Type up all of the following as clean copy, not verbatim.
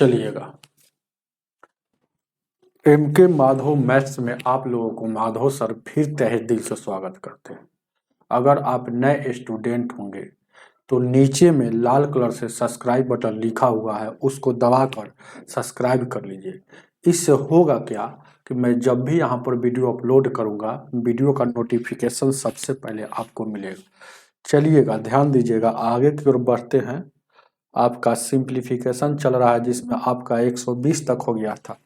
चलिएगा, MK Madhav maths में आप लोगों को माधव सर फिर तहे दिल से स्वागत करते हैं। अगर आप नए स्टूडेंट होंगे तो नीचे में लाल कलर से सब्सक्राइब बटन लिखा हुआ है, उसको दबाकर सब्सक्राइब कर लीजिए। इससे होगा क्या कि मैं जब भी यहाँ पर वीडियो अपलोड करूँगा, वीडियो का नोटिफिकेशन सबसे पहले आपको मिलेगा। चलिएगा, ध्यान दीजिएगा, आगे की ओर बढ़ते हैं। आपका सिंप्लीफिकेशन चल रहा है जिसमें आपका 120 तक हो गया था।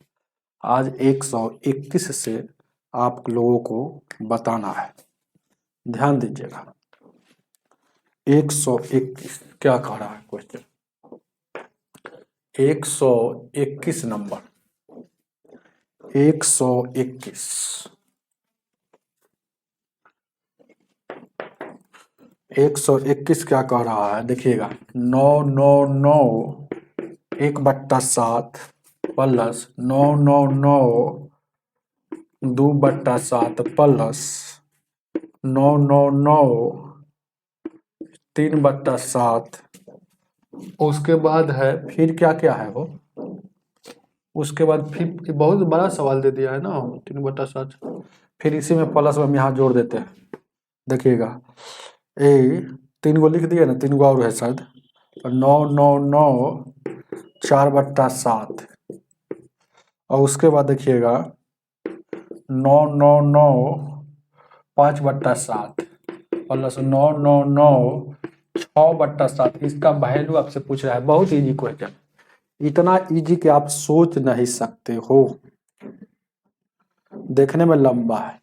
आज 121 से आप लोगों को बताना है, ध्यान दीजिएगा। 121 क्या कह रहा है क्वेश्चन? 121 नंबर 121 121 क्या कह रहा है? देखिएगा, 999 1/7 प्लस 999 2/7 प्लस 999 3/7। उसके बाद है फिर क्या क्या है वो? उसके बाद फिर बहुत बड़ा सवाल दे दिया है ना, 3/7। फिर इसी में प्लस में हम यहाँ जोड़ देते हैं। देखिएगा, 3 गो लिख दिए ना, 3 गो और है शायद। 999 4/7 और उसके बाद देखिएगा 999 5/7 प्लस 999 6/7। इसका वैल्यू आपसे पूछ रहा है। बहुत इजी क्वेश्चन, इतना इजी कि आप सोच नहीं सकते हो, देखने में लंबा है।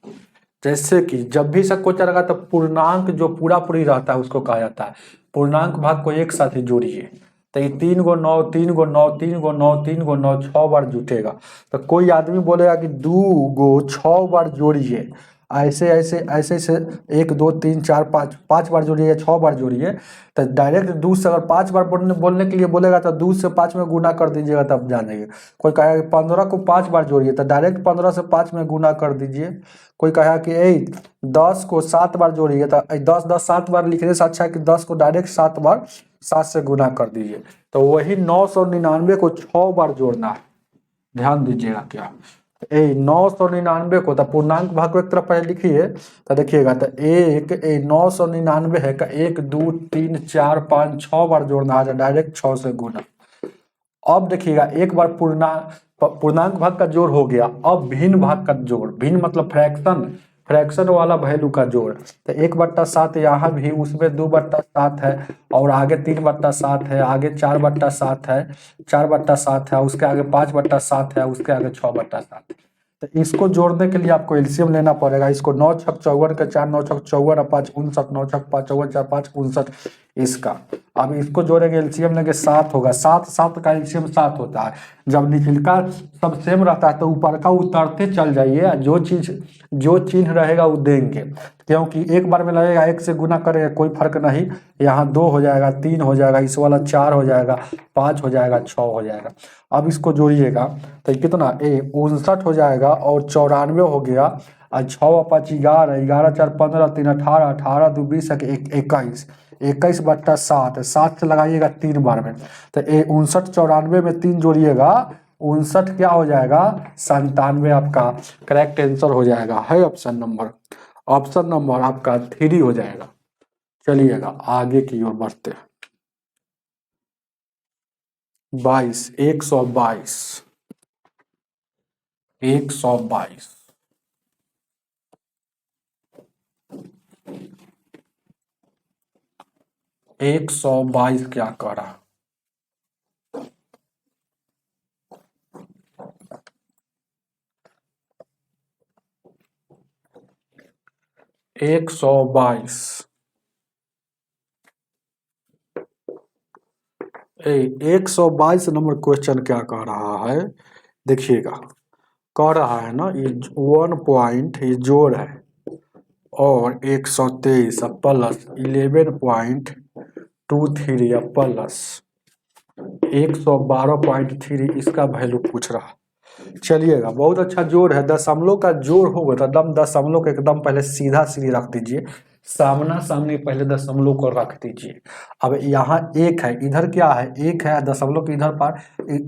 जैसे कि जब भी सब क्वेश्चन लगा तो पूर्णांक जो पूरा पूरी रहता है उसको कहा जाता है। पूर्णांक भाग को एक साथ ही जोड़िए तो ये 3 गो 9 3 गो 9 3 गो 9 3 गो 9 6 बार जुटेगा। तो कोई आदमी बोलेगा कि 2 गो 6 बार जोड़िए, ऐसे ऐसे ऐसे से 1 2 3 4 5 बार जोड़िए, 6 बार जोड़िए। तो डायरेक्ट 2 से अगर 5 बार बोलने के लिए बोलेगा तो 2 से 5 में गुना कर दीजिएगा तब जानेंगे। कोई कहेगा कि 15 को 5 बार जोड़िए तो डायरेक्ट 15 से 5 में गुना कर दीजिए। कोई कहेगा कि 10 को 7 बार जोड़िए तो 10 10 7 बार लिखने से अच्छा है कि 10 को डायरेक्ट 7 बार 7 से गुना कर दीजिए। तो वही 999 को 6 बार जोड़ना है, ध्यान दीजिएगा। क्या 999 को तो पूर्णांक भाग को एक तरफ पहले लिखिए तो देखिएगा, तो 999 है का 1 2 3 4 5 6 बार जोड़ना है, डायरेक्ट 6 से गुना। अब देखिएगा, एक बार पूर्णांक भाग का जोड़ हो गया, अब भिन्न भाग का जोड़, भिन्न मतलब फ्रैक्शन वाला वैल्यू का जोड़। तो 1/7 यहाँ भी, उसमें 2/7 है और आगे 3/7 है, आगे 4/7 है, 4/7 है, उसके आगे 5/7 है, उसके आगे 6/7 है। तो इसको जोड़ने के लिए आपको एलसीएम लेना पड़ेगा। इसको 9 छक 54 का 4 9 छक 54 और 5 59, 9 छक 5 54 4 5 59 इसका। अब इसको जोड़ेंगे, एलसीएम लेंगे 7 होगा। 7 7 का एलसीएम 7 होता है। जब निचलका सब सेम रहता है तो ऊपर का उतरते चल जाइए, जो चिन्ह रहेगा वो देंगे, क्योंकि एक बार में लगेगा 1 से गुना करेगा कोई फर्क नहीं। यहाँ 2 हो जाएगा, 3 हो जाएगा, इस वाला 4 हो जाएगा, 5 हो जाएगा, 6 हो जाएगा। अब इसको जोड़िएगा तो कितना 59 हो जाएगा और 94 हो गया और 6 5 11 11 4 15 3 18 18 2 20 21 21/7 7 से लगाइएगा 3 बार में। तो 59 94 में 3 जोड़िएगा, 59 क्या हो जाएगा 97। आपका करेक्ट आंसर हो जाएगा, है ऑप्शन नंबर आपका 3 हो जाएगा। चलिएगा आगे की ओर बढ़ते हैं। 122 122 122 क्या कह रहा? 122 122 नंबर क्वेश्चन क्या कह रहा है? देखिएगा, कह रहा है ना, ये 1 पॉइंट ये जोड़ है और 123 प्लस 11.23 प्लस 112.3 इसका वैल्यू पूछ रहा है। चलिएगा, बहुत अच्छा जोड़ है। दशमलव का जोड़ होगा तो दशमलव को एकदम पहले सीधा सीधी रख दीजिए, सामना सामनी पहले दशमलव को रख दीजिए। अब यहाँ एक है, इधर क्या है, एक है, दशमलव के इधर पर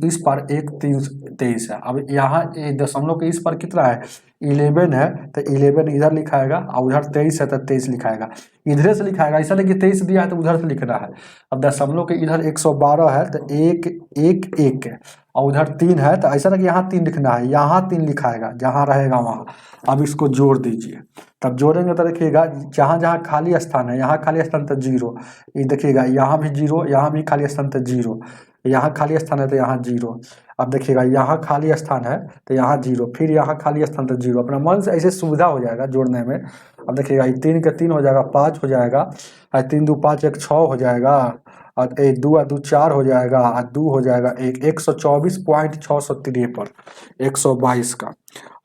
इस पर 1 3 23 है। अब यहाँ दशमलव के इस पर कितना है, 11 है, तो 11 इधर लिखाएगा और उधर 23 है तो 23 लिखाएगा। इधर से लिखाएगा, ऐसा नहीं कि 23 दिया है तो उधर से लिखना है। अब दशमलव के इधर 112 है तो 1 1 1 है, और उधर 3 है तो ऐसा नहीं कि यहाँ 3 लिखना है, यहाँ 3 लिखाएगा, जहाँ रहेगा वहाँ। अब इसको जोड़ दीजिए, तब जोड़ेंगे तो देखिएगा जहाँ जहाँ खाली स्थान है, यहाँ खाली स्थान तो 0, ये देखिएगा यहाँ भी 0, यहाँ भी खाली स्थान तो 0, यहाँ खाली स्थान है तो यहाँ 0। अब देखिएगा यहाँ खाली स्थान है तो यहाँ 0, फिर यहाँ खाली स्थान तो 0। अपना मन से ऐसे सुविधा हो जाएगा जोड़ने में। अब देखिएगा 3 के 3 हो जाएगा, 5 हो जाएगा, 3 2 5 1 6 हो जाएगा, और 2 2 4 हो जाएगा, और 2 हो जाएगा 1 124.653 122 का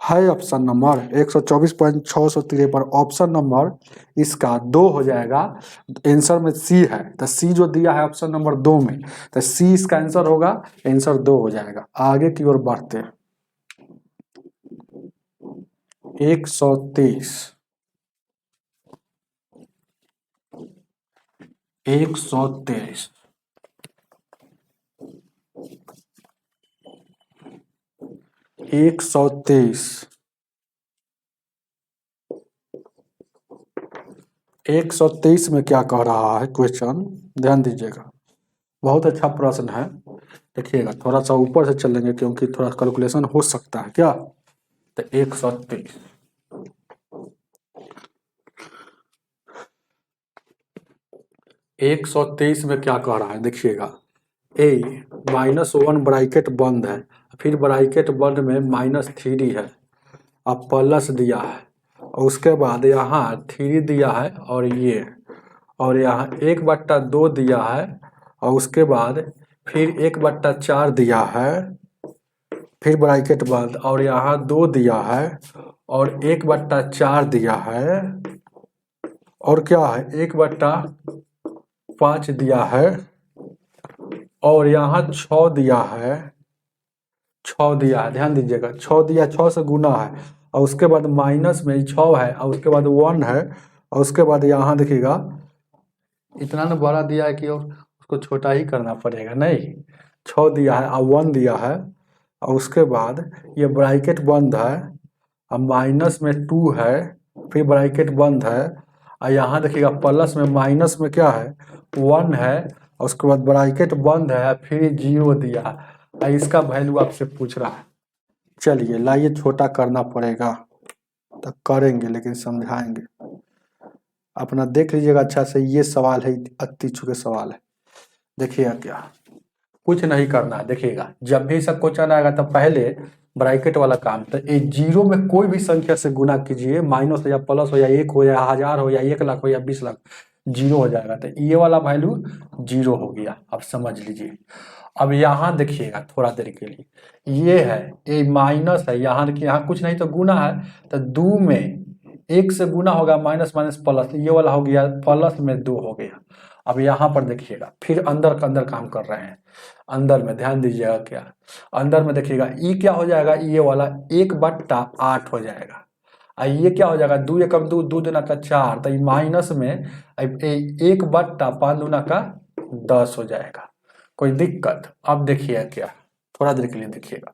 है ऑप्शन नंबर 124.653। ऑप्शन नंबर इसका 2 हो जाएगा। आंसर में सी है तो सी जो दिया है ऑप्शन नंबर 2 में, तो सी इसका आंसर होगा, आंसर 2 हो जाएगा। आगे की ओर बढ़ते हैं। 123 123 123 123 में क्या कह रहा है क्वेश्चन, ध्यान दीजिएगा, बहुत अच्छा प्रश्न है। देखिएगा थोड़ा सा ऊपर से चलेंगे क्योंकि थोड़ा कैलकुलेशन हो सकता है क्या। तो 123 में क्या कह रहा है, देखिएगा ए -1 ब्रैकेट बंद है, फिर ब्रैकेट बंद में -3 है, अब प्लस दिया है, और उसके बाद यहाँ 3 दिया है, और यहाँ 1/2 दिया है, और उसके बाद फिर 1/4 दिया है, फिर ब्रैकेट बंद, और यहाँ 2 दिया है, और 1/4 दिया है, और क्या है 1/5 दिया है, और यहाँ 6 दिया है, 6 दिया है, ध्यान दीजिएगा 6 दिया, 6 से गुना है, और उसके बाद माइनस में 6 है, और उसके बाद 1 है, और उसके बाद यहाँ देखिएगा इतना ना बड़ा दिया है कि और उसको छोटा ही करना पड़ेगा, नहीं 6 दिया है और 1 दिया है, और उसके बाद ये ब्रैकेट बंद है, अब माइनस में 2 है, फिर ब्रैकेट बंद है, और यहाँ देखिएगा प्लस में माइनस में क्या है 1 है, और उसके बाद ब्रैकेट बंद है, फिर 0 दिया, और इसका वैल्यू आपसे पूछ रहा है। चलिए लाइए छोटा करना पड़ेगा, तो करेंगे लेकिन समझाएंगे। अपना देख लीजिएगा अच्छा से, ये सवाल है अति छुके सवाल है। देखिएगा क्या कुछ नहीं करना है, देखिएगा जब भी सब क्वेश्चन आएगा तो पहले ब्रैकेट वाला काम, तो 0 में कोई भी संख्या से गुना कीजिए, माइनस हो या प्लस हो या 1 हो या 1000 हो या 1 लाख हो या 20 लाख, 0 हो जाएगा, तो ये वाला वैल्यू 0 हो गया। अब समझ लीजिए। अब यहाँ देखिएगा थोड़ा देर के लिए, ये है ये माइनस है, यहाँ कुछ नहीं तो गुना है, तो 2 में 1 से गुना होगा, माइनस माइनस प्लस, ये वाला हो गया प्लस में 2 हो गया। अब यहाँ पर देखिएगा फिर अंदर का अंदर काम कर रहे हैं, अंदर में ध्यान दीजिएगा क्या, अंदर में देखिएगा ई क्या हो जाएगा, ये वाला 1/8 हो जाएगा, ये क्या हो जाएगा 2 एकम 2, 2 दूना का 4, तो माइनस में 1/5 दूना का 10 हो जाएगा। कोई दिक्कत। अब देखिए क्या, थोड़ा देर के लिए देखिएगा,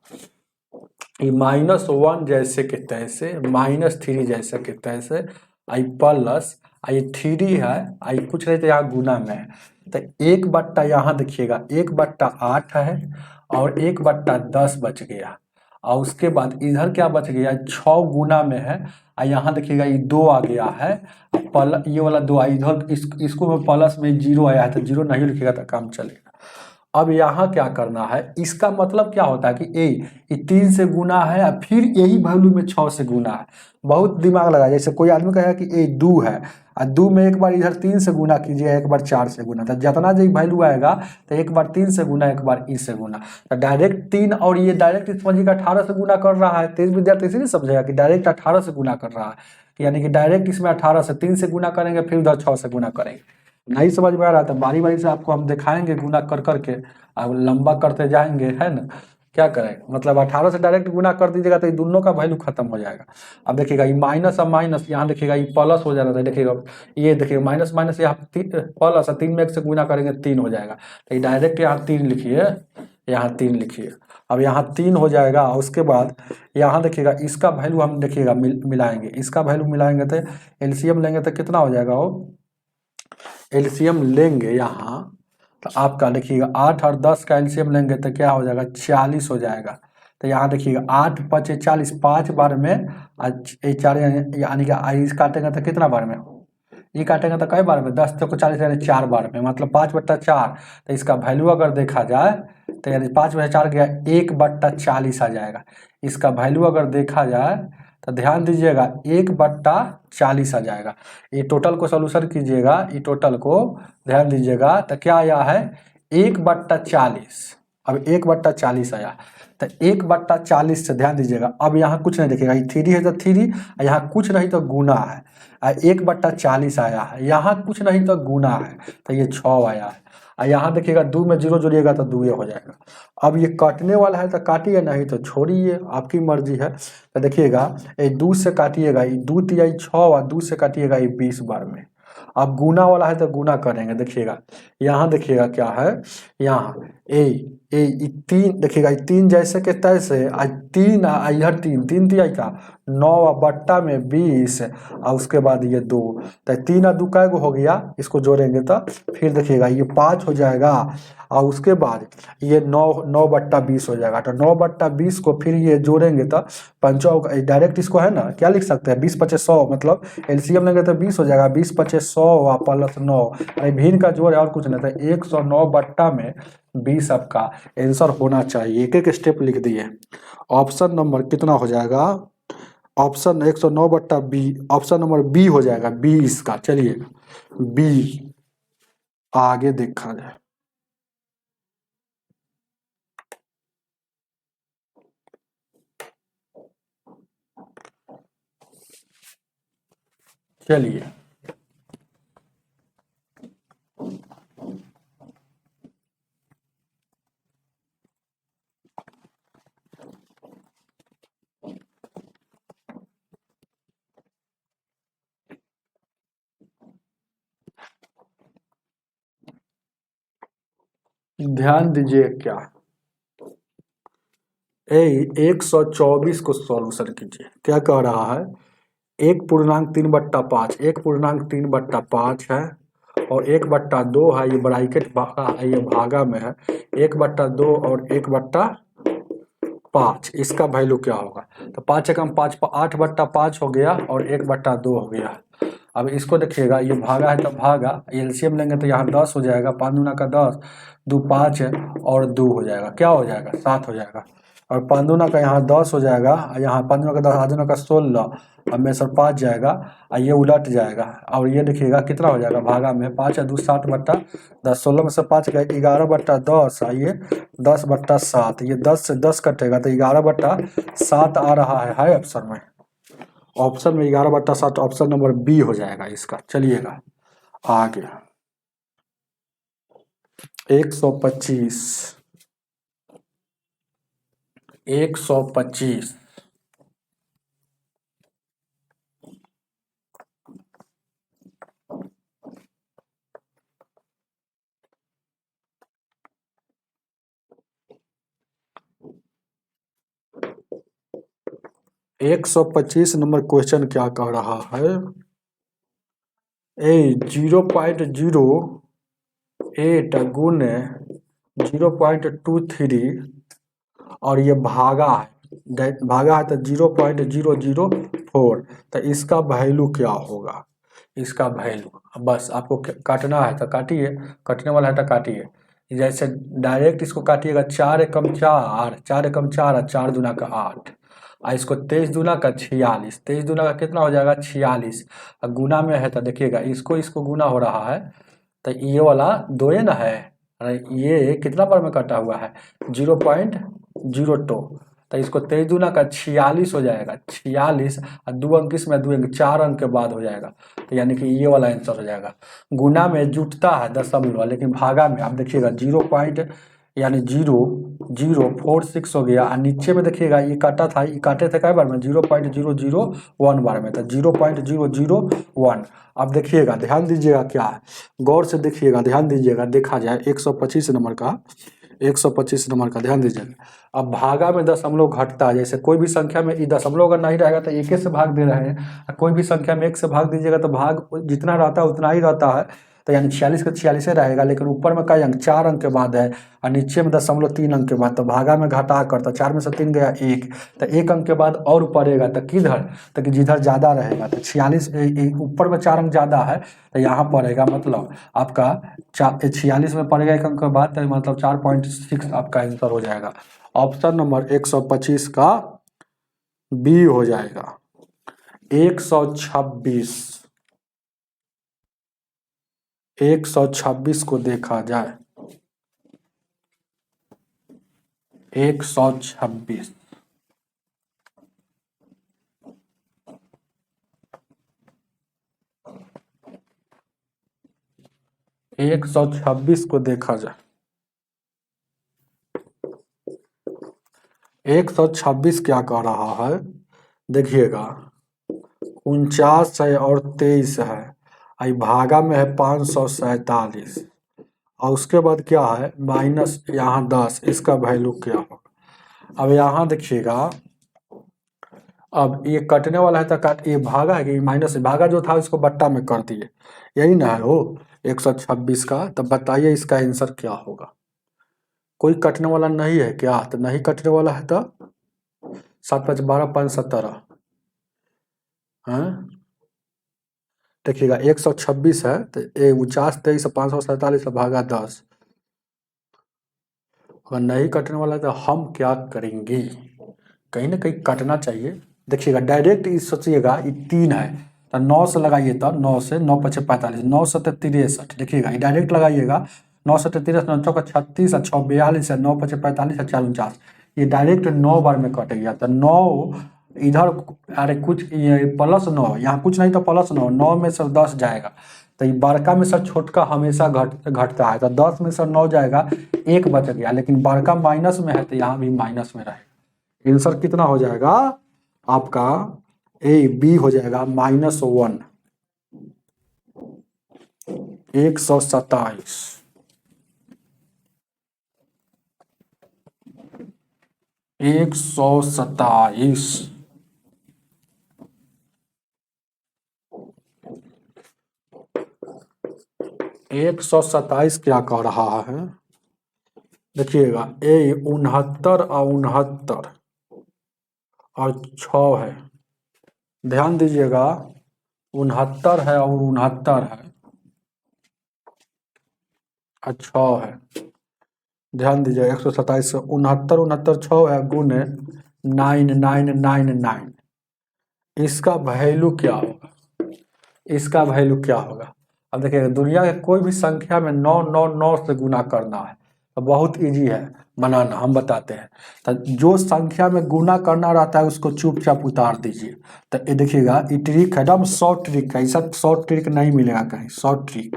ये -1 जैसे के तैसे, -3 जैसे के तैसे, आई प्लस आई 3 है, आई कुछ नहीं तो यहाँ गुना में है, तो 1/, यहाँ देखिएगा 1/8 है, और 1/10 बच गया, और उसके बाद इधर क्या बच गया 6 गुना में है, और यहाँ देखिएगा ये 2 आ गया है, ये वाला 2 इधर इसको में प्लस में 0 आया है, तो 0 नहीं लिखेगा तो काम चलेगा। अब यहाँ क्या करना है, इसका मतलब क्या होता है कि ये 3 से गुना है, और फिर यही वैल्यू में 6 से गुना है। बहुत दिमाग लगा, जैसे कोई आदमी कहेगा कि ये 2 है, और 2 में एक बार इधर 3 से गुना कीजिए, एक बार 4 से गुना, तो जितना जो वैल्यू आएगा तो एक बार 3 से गुना, एक बार ई से गुना, तो डायरेक्ट 3, और ये डायरेक्ट समझिएगा 18 से गुना कर रहा है। तेज विद्यार्थी इसीलिए समझेगा कि डायरेक्ट 18 से गुना कर रहा है, यानी कि डायरेक्ट इसमें 18 से 3 से गुना करेंगे, फिर उधर 6 से गुना करेंगे। नहीं समझ में आ रहा था, बारी बारी से आपको हम दिखाएंगे गुना कर करके, अब लंबा करते जाएंगे, है ना। क्या करें, मतलब 18 से डायरेक्ट गुना कर दीजिएगा तो ये दोनों का वैल्यू खत्म हो जाएगा। अब देखिएगा ये माइनस, अब माइनस यहाँ देखिएगा ये प्लस हो जाएगा, तो देखिएगा ये देखिएगा माइनस माइनस यहाँ प्लस, 3 में 1 से गुना करेंगे 3 हो जाएगा, तो ये डायरेक्ट यहाँ 3 लिखिए, यहाँ 3 लिखिए। अब यहाँ 3 हो जाएगा, उसके बाद यहाँ देखिएगा इसका वैल्यू हम देखिएगा मिलाएंगे, इसका वैल्यू मिलाएंगे तो एलसीएम लेंगे तो कितना हो जाएगा, वो एलसीएम लेंगे यहाँ तो आपका देखिएगा 8 और 10 का एलसीएम लेंगे तो क्या हो जाएगा, 40 हो जाएगा। तो यहाँ देखिएगा 8 5 40, 5 बार में 4 यानी कि इस काटेंगे तो कितना बार में, ये काटेंगे तो कई बार में, 10 को 40 यानी 4 बार में, मतलब 5/4। तो इसका वैल्यू अगर देखा जाए तो यानी 5/4 गया 1/40 आ जाएगा। इसका वैल्यू अगर देखा जाए तो ध्यान दीजिएगा 1/40 आ जाएगा। ये टोटल को सोल्यूशन कीजिएगा, ये टोटल को ध्यान दीजिएगा तो क्या आया है 1/40। अब 1/40 आया तो 1/40 से ध्यान दीजिएगा, अब यहाँ कुछ नहीं देखिएगा, ये 3 है तो 3, यहाँ कुछ नहीं तो गुना है, 1/40 आया है, यहाँ कुछ नहीं तो गुना है तो ये 6 आया है। और यहाँ देखिएगा 2 में 0 जोड़िएगा तो 2 हो जाएगा। अब ये काटने वाला है तो काटिए, नहीं तो छोड़िए, आपकी मर्जी है। तो देखिएगा ये 2 से काटिएगा, ये 2 तिया 6 और 2 से काटिएगा ये 20 बार में। अब गुना वाला है तो गुना करेंगे, देखिएगा यहाँ देखिएगा क्या है, यहाँ ए 3 देखिएगा, 3 जैसे के तैसे आज 3 इधर 3 तिया का 9 बट्टा में 20 और उसके बाद ये 2, तो 3 और 2 का हो गया, इसको जोड़ेंगे तो फिर देखिएगा ये 5 हो जाएगा और उसके बाद ये 9/20 हो जाएगा। तो 9/20 को फिर ये जोड़ेंगे तो पंचों डायरेक्ट इसको है ना क्या लिख सकते हैं, 20 5 100, मतलब एलसीएम लेंगे तो 20 हो जाएगा, 20 5 100 प्लस 9, भिन्न का जोड़ है और कुछ नहीं, तो 109/20 आपका आंसर होना चाहिए। एक एक स्टेप लिख दिए। ऑप्शन नंबर कितना हो जाएगा, ऑप्शन 109/20, ऑप्शन नंबर बी हो जाएगा, बी इसका। चलिए बी आगे देखा जाए। चलिए ध्यान दीजिए, क्या 124 को सॉल्यूशन कीजिए। क्या कह रहा है, 1.3/5, 1.3/5 है और 1/2 है, ये ब्रैकेट भागा है, ये भागा में है 1/2 और 1/5, इसका वैल्यू क्या होगा, तो 5 एकम 5 8/5 हो गया और 1/2 हो गया। अब इसको देखिएगा, ये भागा है तो भागा, एलसीएम लेंगे तो यहाँ 10 हो जाएगा, 5 दूना का 10, 2 5 और 2 हो जाएगा, क्या हो जाएगा 7 हो जाएगा। और 5 दूना का यहाँ 10 हो जाएगा, यहाँ 5 दूना का 10, 8 दूना का 16, अब में सर 5 जाएगा और ये उलट जाएगा। और ये देखिएगा कितना हो जाएगा, भागा में 5 और 2 7/10, 16 में से 5 गया 11/10, ये 10/7, ये 10 से 10 कटेगा तो 11/7 आ रहा है ऑप्शन में। ऑप्शन में 11/7 ऑप्शन नंबर बी हो जाएगा इसका। चलिएगा आगे 125 125 नंबर क्वेश्चन क्या कह रहा है, 0.08 गुने 0.23 और ये भागा है तो 0.004, तो इसका वैल्यू क्या होगा, इसका वैल्यू बस आपको काटना है तो काटिए, कटने वाला है तो काटिए। जैसे डायरेक्ट इसको काटिएगा, 4 एकम 4, 4 एकम 4 और 4 दूना का 8, और इसको 23 दूना का 46, 23 दूना का कितना हो जाएगा 46, और गुना में है तो देखिएगा इसको गुना हो रहा है तो ये वाला 2 ना है, ये कितना बार में कटा हुआ है 0.02, तो इसको 23 दूना का 46 हो जाएगा, 46 और 2 अंक इसमें 2 अंक 4 अंक के बाद हो जाएगा, तो यानी कि ये वाला आंसर हो जाएगा। गुना में जुटता है दशमलव, लेकिन भागा में आप देखिएगा यानी 0.046 हो गया। और नीचे में देखिएगा ये काटा था, ये काटे थे कई बार में 0.001 बार में, तो 0.001। अब देखिएगा, ध्यान दीजिएगा क्या है, गौर से देखिएगा, ध्यान दीजिएगा, देखा जाए 125 नंबर का, 125 नंबर का ध्यान दीजिएगा। अब भागा में दशमलव घटता है, जैसे कोई भी संख्या में ये दशमलव अगर नहीं रहेगा तो एक से भाग दे रहे हैं, कोई भी संख्या में 1 से भाग दीजिएगा तो भाग जितना रहता है उतना ही रहता है, तो यानी 46 का 46 रहेगा। लेकिन ऊपर में कई अंक, 4 अंक के बाद है, और नीचे में 0.3 अंक के बाद, तो भागा में घटा कर, तो 4 में से 3 गया 1, तो 1 अंक के बाद और पड़ेगा, तो किधर, तो कि जिधर ज़्यादा रहेगा, तो 46 ऊपर में 4 अंक ज़्यादा है तो यहाँ पड़ेगा, मतलब आपका 46 में पड़ेगा 1 अंक के बाद, तो मतलब 4.6 आपका आंसर हो जाएगा। ऑप्शन नंबर 125 का बी हो जाएगा। 126 को देखा जाए, 126 126 को देखा जाए, 126 क्या कह रहा है, देखिएगा 49 है और 23 है, आई भागा में है 547, और उसके बाद क्या है माइनस यहाँ 10, इसका वैल्यू क्या होगा। अब यहाँ देखिएगा, अब ये कटने वाला है तो काट, ये भागा है कि माइनस, भागा जो था इसको बट्टा में कर दिए, यही ना है वो 126 का। तब बताइए इसका आंसर क्या होगा। कोई कटने वाला नहीं है क्या, तो नहीं कटने वाला है तो 7 5 12 5 17 है, देखिएगा 126 है तो 49 23 547 भागा 10, अगर नहीं कटने वाला है तो हम क्या करेंगे, कहीं ना कहीं कटना चाहिए। देखिएगा डायरेक्ट इस सोचिएगा, ये 3 है तो 9 से लगाइए, तो 9 से 9 5 45, 9 7 63, देखिएगा ये डायरेक्ट लगाइएगा, 9 7 63, 9 चौका 36, 6 42, 9 5 45, 4 49, ये डायरेक्ट 9 बार में कट गया, तो 9 इधर, अरे कुछ ये +9, यहाँ कुछ नहीं तो +9, 9 में से 10 जाएगा, तो ये बड़का में से छोटका हमेशा घटता है, तो 10 में से 9 जाएगा, 1 बच गया, लेकिन बड़का माइनस में है तो यहाँ भी माइनस में रहेगा। आंसर कितना हो जाएगा आपका, ए बी हो जाएगा -1, 127, 127। 127 क्या कह रहा है, देखिएगा ए 69 और 69 और 6 है, ध्यान दीजिएगा 69 है और 69 है और 6 है, ध्यान दीजिए 127 से 69 69 6 है, गुने 9999, इसका वैल्यू क्या होगा, इसका वैल्यू क्या होगा। अब देखिए दुनिया के कोई भी संख्या में 999 से गुना करना है तो बहुत इजी है बनाना, हम बताते हैं। तो जो संख्या में गुना करना रहता है उसको चुपचाप उतार दीजिए, तो ये देखिएगा ये ट्रिक है, एकदम शॉर्ट ट्रिक है, ऐसा शॉर्ट ट्रिक नहीं मिलेगा कहीं, शॉर्ट ट्रिक।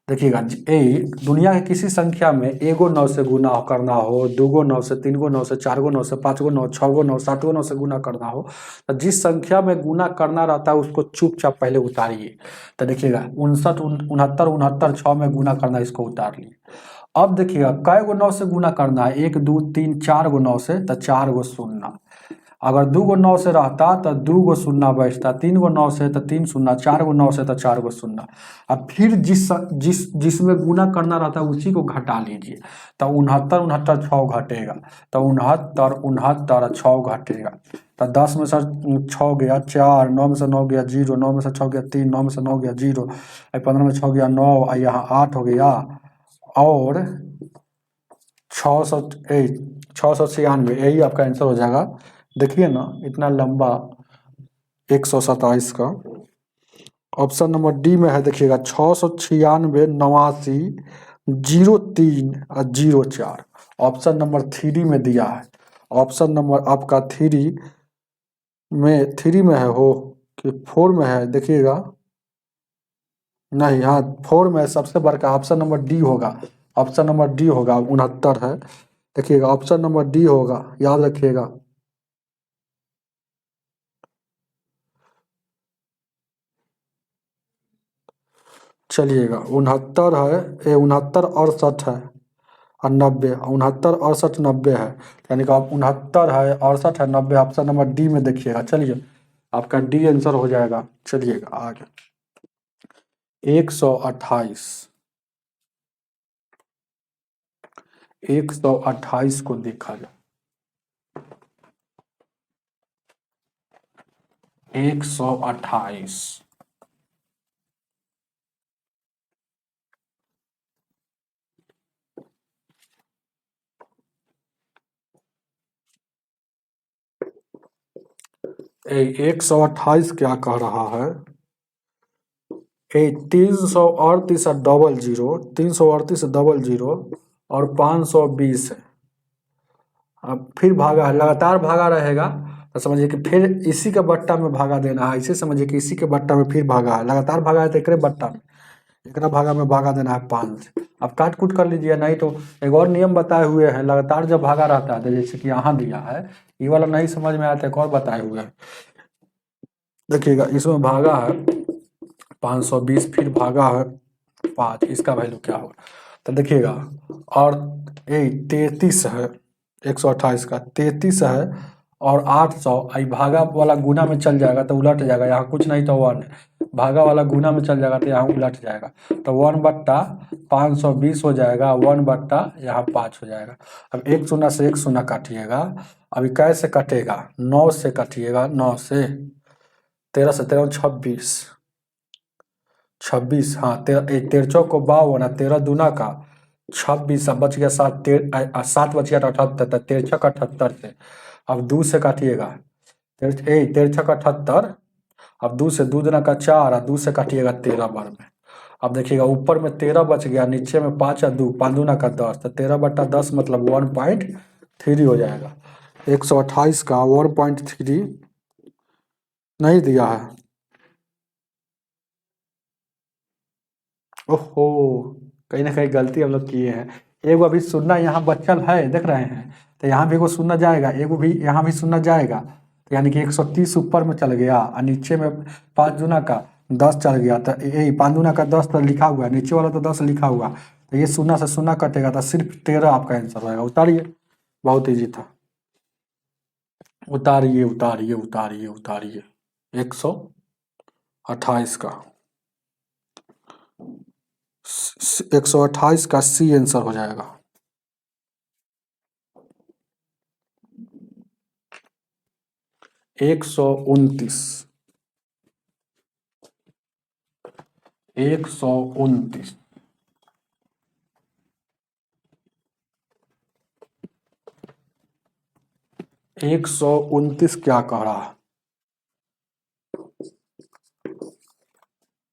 देखिएगा दुनिया के किसी संख्या में 1 9 से गुना करना हो, 2 9 से, 3 9 से, 4 9 से, 5 9, 6 9, 7 9 से गुना करना हो, तो जिस संख्या में गुना करना रहता है उसको चुपचाप पहले उतारिए। तो देखिएगा 59 69 69 6 में गुना करना, इसको उतार लिए। अब देखिएगा कै गो 9 से गुना करना है, 1 2 3 4 गो 9 से, तो 4 गो शून्य, अगर 2 गो 9 से रहता तो 2 गो शून्य बचता, 3 गो 9 से तो 3 शून्य, 4 गो 9 से तो 4 गो शून्य। अब फिर जिसमें गुना करना रहता है उसी को घटा लीजिए, तो 69 69 6 घटेगा, तो 69 69 6 घटेगा, तो 10 में से 6 गया 4, 9 में से 9 गया 0, 9 में से 6 गया 3, 9 में से 9 गया 0, 15 में 6 गया 9, यहाँ 8 हो गया, और 696, यही आपका आंसर हो जाएगा। देखिए ना इतना लंबा 127 का। ऑप्शन नंबर डी में है, देखिएगा 696 89 03 और 04, ऑप्शन नंबर 3 में दिया है, ऑप्शन नंबर आपका 3 में है हो कि 4 में है, देखिएगा नहीं, हाँ 4 में है, सबसे बड़का ऑप्शन नंबर डी होगा, ऑप्शन नंबर डी होगा, 69 है। देखिएगा ऑप्शन नंबर डी होगा, याद रखिएगा। चलिएगा 69 है, ये 69 68 है और 90, 69 68 90 है, यानी कि आप 69 है 68 है 90, ऑप्शन नंबर डी में देखिएगा। चलिए आपका डी आंसर हो जाएगा। चलिएगा आगे 128, 128 को देखा जाए। 128 128 क्या कह रहा है? 338 डबल जीरो, 338 डबल जीरो और 520 है। अब फिर भागा है, लगातार भागा रहेगा तो समझिए कि फिर इसी के बट्टा में भागा देना है। इसे समझिए कि इसी के बट्टा में फिर भागा है, लगातार भागा है तो एक बट्टा में, एक भागा में भागा देना है 5 से। अब काट कूट कर लीजिए, नहीं तो एक और नियम बताए हुए हैं, लगातार जब भागा रहता है तो जैसे कि यहाँ दिया है, ये वाला नहीं समझ में आता, एक और बताए हुए हैं। देखिएगा इसमें भागा है 520, फिर भागा है 5, इसका वैल्यू क्या होगा? तो देखिएगा, और 33 है, 128 का 33 है और 800, भागा वाला गुना में चल जाएगा तो उलट जाएगा, यहाँ कुछ नहीं तो 1 है, भागा वाला गुना में चल जाएगा तो यहाँ उलट जाएगा, तो 1/520 हो जाएगा, 1/ यहाँ 5 हो जाएगा। अब 1 शून्य से 1 शून्य काटिएगा, अभी कैसे कटेगा? 9 से काटिएगा, 9 से, 13 से 13 26, 26, हाँ 13 को 52, 13 दूना का 26, अब बच गया 7, 7 बच गया 78, 13 का 78 से। अब 2 से काटिएगा, 13 का 78, अब 2 से 2 दूना का 4 और 2 से काटिएगा 13 बार में। अब देखिएगा ऊपर में 13 बच गया, नीचे में 5 और 2, 5 दूना का 10, तो 13/10 मतलब 1.3 हो जाएगा। 128 का 1.3 नहीं दिया है। ओहो, कहीं ना कहीं गलती हम लोग किए हैं। एगो अभी शून्य यहाँ बचल है, देख रहे हैं, तो यहाँ भी एगो शून्य जाएगा, एगो भी यहाँ भी शून्य जाएगा, तो यानी कि 130 ऊपर में चल गया और नीचे में 5 दूना का 10 चल गया, तो यही 5 दूना का 10 तो लिखा हुआ है, नीचे वाला तो 10 लिखा हुआ, तो ये शून्य से शून्य कटेगा तो सिर्फ 13 आपका आंसर रहेगा। उतारिए, बहुत ईजी था, उतारिए उतारिए उतारिए उतारिए। 128 का 128 का सी आंसर हो जाएगा। एक सौ उनतीस, 129, एक सौ उनतीस क्या कह रहा है?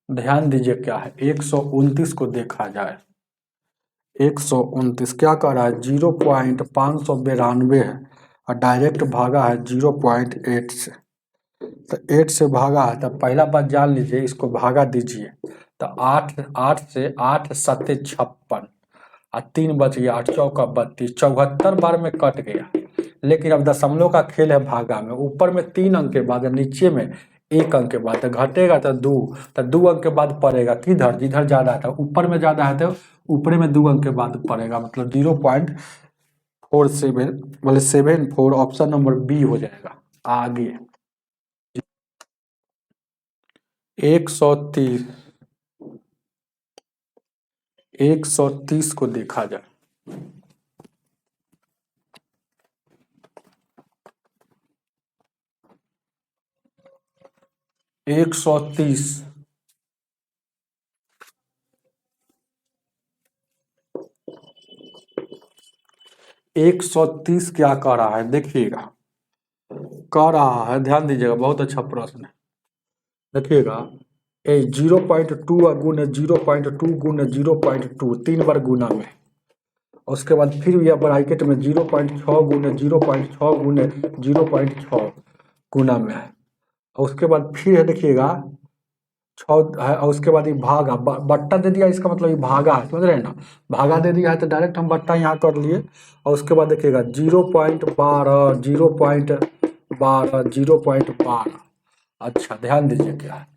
ध्यान दीजिए क्या है, 129 को देखा जाए। 129 क्या कह रहा है? 0.592 है और डायरेक्ट भागा है 0.8 से, तो 8 से भागा है, तो पहला बात जान लीजिए, इसको भागा दीजिए, तो 8 से 8 7 56 और 3 बच गया, 8 चौका 32, 74 बार में कट गया। लेकिन अब दशमलव का खेल है भागा में, ऊपर में 3 अंक के बाद, नीचे में 1 अंक के बाद, तो घटेगा तो 2, तो 2 अंक के बाद पड़ेगा किधर? जिधर ज्यादा है, तो ऊपर में ज्यादा है तो ऊपर में 2 अंक के बाद पड़ेगा, मतलब 0.47 मतलब 74, ऑप्शन नंबर बी हो जाएगा। आगे 130, 130 को देखा जाए। 130, 130 क्या कह रहा है? देखिएगा कह रहा है, ध्यान दीजिएगा, बहुत अच्छा प्रश्न है। देखिएगा 0.2 गुना 0.2 गुना 0.2, 3 बार गुना में, उसके बाद फिर यह ब्रैकेट में 0.6 गुना 0.6 गुना 0.6 गुना में है, उसके बाद फिर है देखिएगा 6 है और उसके बाद ये भागा बट्टा दे दिया, इसका मतलब ये भागा है, समझ रहे हैं ना। भागा दे दिया है तो डायरेक्ट हम बट्टा यहाँ कर लिए और उसके बाद देखिएगा 0.12 0.12 0.12। अच्छा ध्यान दीजिए क्या है।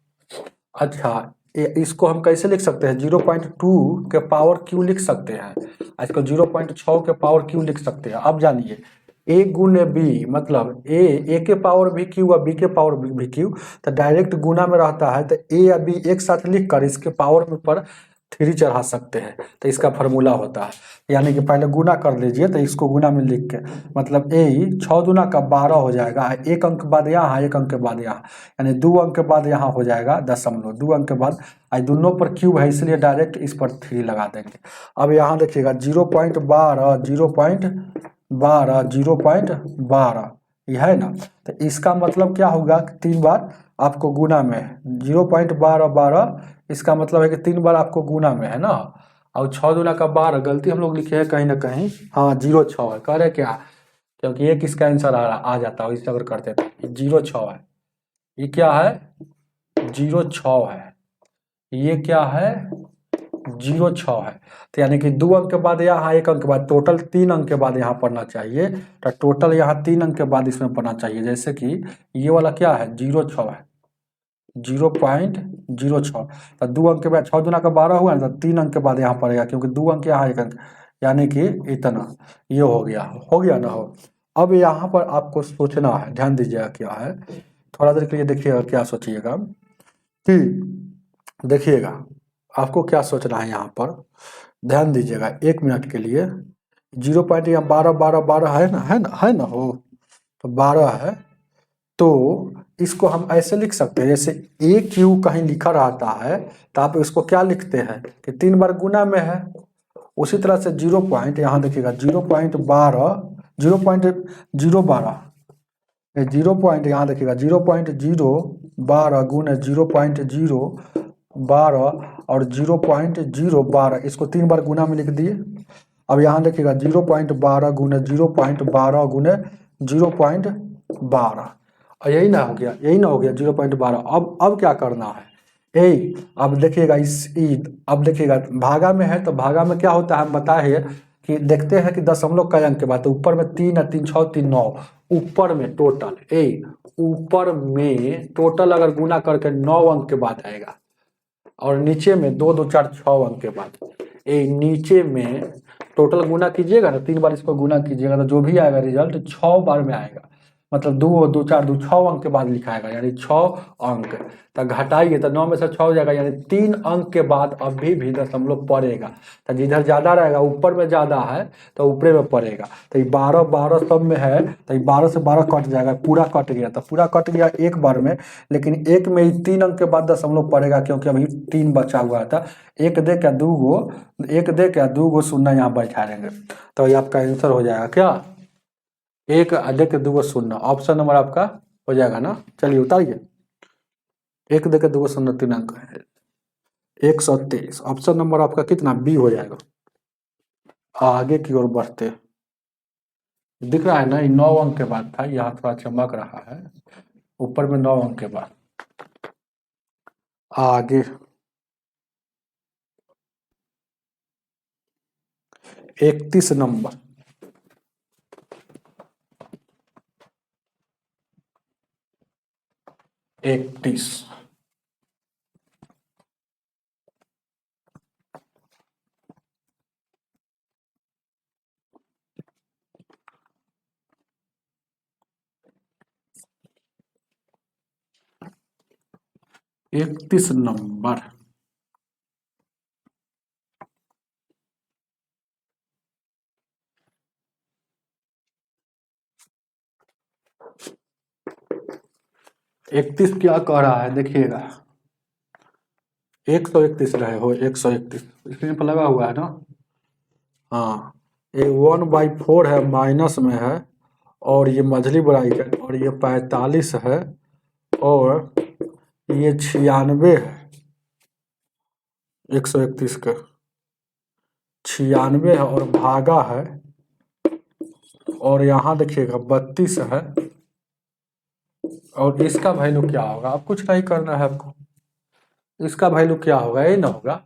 अच्छा इसको हम कैसे लिख सकते हैं, 0.2 के पावर क्यू लिख सकते हैं, इसको 0.6 के पावर क्यू लिख सकते हैं। अब जानिए ए गुने बी मतलब ए के पावर भी क्यू और बी के पावर भी क्यू, तो डायरेक्ट गुना में रहता है तो ए या बी एक साथ लिख कर इसके पावर में पर 3 चढ़ा सकते हैं, तो इसका फार्मूला होता है। यानी कि पहले गुना कर लीजिए तो इसको गुना में लिख के मतलब ए 6 दूना का 12 हो जाएगा, एक अंक बाद यहाँ एक अंक के बाद यहाँ, यानी 2 अंक के बाद यहाँ हो जाएगा दशमलव, 2 अंक के बाद आज दोनों पर क्यूब है इसलिए डायरेक्ट इस पर 3 लगा देंगे। अब यहाँ देखिएगा 0.12 0.12 0.12 यह है ना, तो इसका मतलब क्या होगा कि 3 बार आपको गुना में 0.12 इसका मतलब है कि 3 बार आपको गुना में है ना। और 6 दूना का 12 गलती हम लोग लिखे हैं कहीं ना कहीं, हाँ 0.6 है, कह रहे क्या, क्योंकि एक इसका आंसर आ जाता है इससे अगर करते तो 0.6 है। ये क्या है 0.6 है, ये क्या है 0.6 है। तो यानी कि 2 अंक के बाद यहाँ एक अंक के बाद टोटल 3 अंक के बाद यहाँ पढ़ना चाहिए, तो टोटल यहाँ 3 अंक के बाद इसमें पढ़ना चाहिए। जैसे कि ये वाला क्या है 0.6 है, 0.06, तो 2 अंक के बाद 6 दूना का 12 हुआ ना, तो 3 अंक के बाद यहाँ पड़ेगा क्योंकि 2 अंक यहाँ एक अंक, यानी कि इतना ये हो गया ना हो। अब यहाँ पर आपको सोचना है, ध्यान दीजिएगा क्या है, थोड़ा देर के लिए देखिएगा क्या सोचिएगा कि देखिएगा आपको क्या सोचना है यहाँ पर, ध्यान दीजिएगा 1 मिनट के लिए। 0. यहाँ 12 है ना हो, तो 12 है, तो इसको हम ऐसे लिख सकते हैं जैसे ए क्यू कहीं लिखा रहता है तो आप इसको क्या लिखते हैं कि 3 बार गुना में है। उसी तरह से 0. यहाँ देखिएगा 0.12 0.012 यहाँ देखिएगा 0.012 गुने 0.012 और 0.012 इसको 3 बार गुना में लिख दिए। अब यहाँ देखिएगा 0.12 गुने 0.12 गुने 0.12, और यही ना हो गया 0.12। अब क्या करना है, अब देखिएगा अब देखिएगा भागा में है तो भागा में क्या होता है हम बताए कि देखते हैं कि दशमलव कई अंक के बाद, तो ऊपर में 3 है 3 6 3 9, ऊपर में टोटल ऊपर में टोटल अगर गुना करके 9 अंक के बाद आएगा, और नीचे में 2 2 4 6 अंक के बाद नीचे में टोटल गुना कीजिएगा ना, 3 बार इसको गुना कीजिएगा तो जो भी आएगा रिजल्ट 6 बार में आएगा, मतलब 2 2 4 2 6 अंक के बाद लिखाएगा यानी 6 अंक, तो घटाइए तो 9 में से 6 हो जाएगा, यानी 3 अंक के बाद अभी भी दशमलव पड़ेगा, तो जिधर ज्यादा रहेगा ऊपर में ज्यादा है तो ऊपरे में पड़ेगा। तो ये 12 12 सब में है तो ये 12 से 12 कट जाएगा, पूरा कट गया, तो पूरा कट गया एक बार में, लेकिन एक में ही 3 अंक के बाद दशमलव पड़ेगा क्योंकि अभी 3 बचा हुआ था। एक दे क्या 2 शून्य यहाँ बैठा देंगे, तो ये आपका आंसर हो जाएगा क्या, एक दे के 2 शून्य, ऑप्शन नंबर आपका हो जाएगा ना। चलिए उतारिए, एक दे के 2 शून्य 3 अंक है 123, ऑप्शन नंबर आपका कितना बी हो जाएगा। आगे की ओर बढ़ते दिख रहा है ना, 9 अंक के बाद था, यहाँ थोड़ा चमक रहा है, ऊपर में 9 अंक के बाद आगे 31 नंबर, 31 31 नंबर, इकतीस क्या कह रहा है देखिएगा, 131 रहे हो 131 स्क्रीन पर लगा हुआ है ना। हाँ ये 1/4 है, माइनस में है, और ये मझली बड़ाई है, और ये 45 है, और ये 96 है, 131 का 96 है, और भागा है, और यहाँ देखिएगा 32 है, और इसका वैल्यू क्या होगा, अब कुछ नहीं करना है आपको, इसका वैल्यू क्या होगा, ये ना होगा।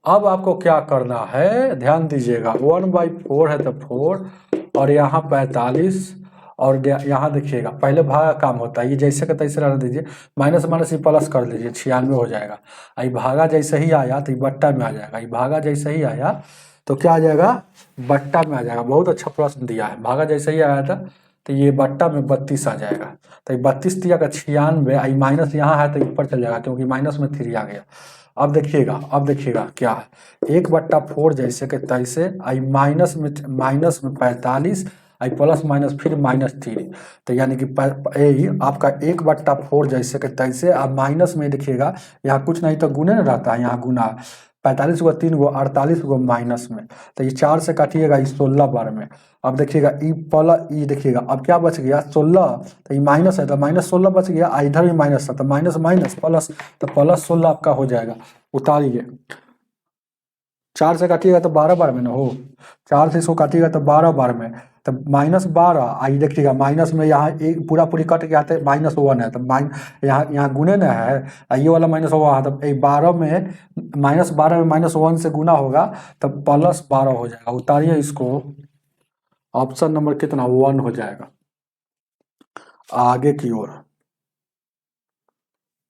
अब आपको क्या करना है, ध्यान दीजिएगा, 1/4 है तो 4 और यहाँ 45 और यहाँ देखिएगा पहले भागा काम होता है, ये जैसे का तैसे रहने दीजिए, माइनस माइनस ये प्लस कर लीजिए, 96 हो जाएगा। ये भागा जैसे ही आया तो ये बट्टा में आ जाएगा, ये भागा जैसे ही आया तो क्या आ जाएगा, बट्टा में आ जाएगा। बहुत अच्छा प्रश्न दिया है, भागा जैसे ही आया था तो ये बट्टा में 32 आ जाएगा। तो ये 32 दिया का 96, आई माइनस यहाँ है तो ऊपर चल जाएगा क्योंकि माइनस में 3 आ गया। अब देखिएगा क्या है, 1/4 जैसे कि तैसे, आई माइनस में 45, आई प्लस माइनस फिर -3, तो यानी कि आपका 1/4 जैसे कि तैसे। अब माइनस में देखिएगा यहाँ कुछ नहीं तो गुने न रहता है, यहाँ गुना 45 को 3 गो 48 गो माइनस में, तो ये 4 से काटिएगा, ये 16 बार में। अब देखिएगा ये देखिएगा अब क्या बच गया 16, तो ये माइनस है तो -16 बच गया, इधर भी माइनस था तो माइनस माइनस प्लस, तो +16 आपका हो जाएगा। उतारिए, 4 से काटिएगा तो 12 बार में ना हो, 4 से इसको काटिएगा तो 12 बार में, तो -12। आई देखिएगा माइनस में यहाँ एक पूरा पूरी कट गया तो -1 है, तो यहाँ गुने न है, ये वाला -1 है, तो 12 में -12 में -1 से गुना होगा तो +12 हो जाएगा। उतारिए इसको, ऑप्शन नंबर कितना 1 हो जाएगा। आगे की ओर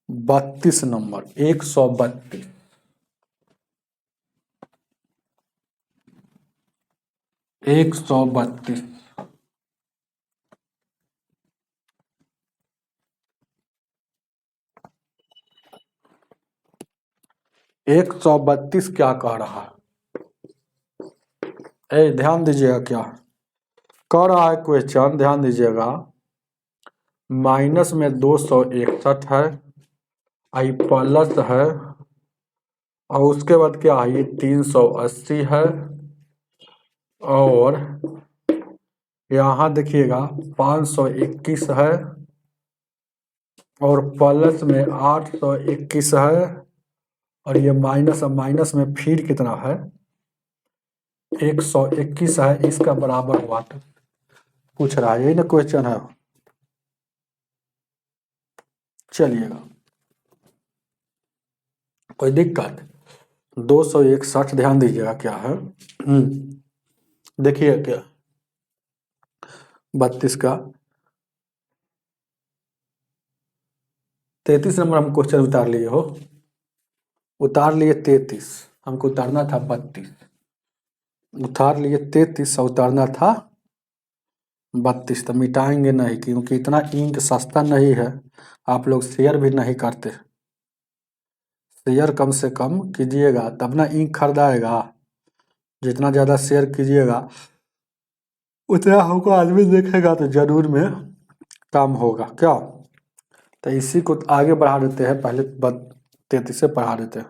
32 नंबर, 132, एक सौ बत्तीस। 132 क्या कह रहा है, ध्यान दीजिएगा क्या कह रहा है क्वेश्चन, ध्यान दीजिएगा। माइनस में 261 है, आई प्लस है, और उसके बाद क्या है, ये 380 है, और यहाँ देखिएगा 521 है, और प्लस में 821 है, और ये माइनस माइनस में फिर कितना है 121 है, इसका बराबर हुआ पूछ रहा है, यही ना क्वेश्चन है। चलिएगा, कोई दिक्कत, 261 ध्यान दीजिएगा क्या है, देखिए क्या 32 का 33 नंबर हम क्वेश्चन उतार लिए हो, उतार लिए 33, हमको उतारना था 32, उतार लिए 33 और उतारना था 32, तो मिटाएंगे नहीं क्योंकि इतना इंक सस्ता नहीं है, आप लोग शेयर भी नहीं करते, शेयर कम से कम कीजिएगा तब ना इंक खरीदाएगा, जितना ज़्यादा शेयर कीजिएगा उतना हमको आदमी देखेगा तो जरूर में काम होगा क्या। तो इसी को आगे बढ़ा देते हैं, पहले 33 से पढ़ा देते हैं,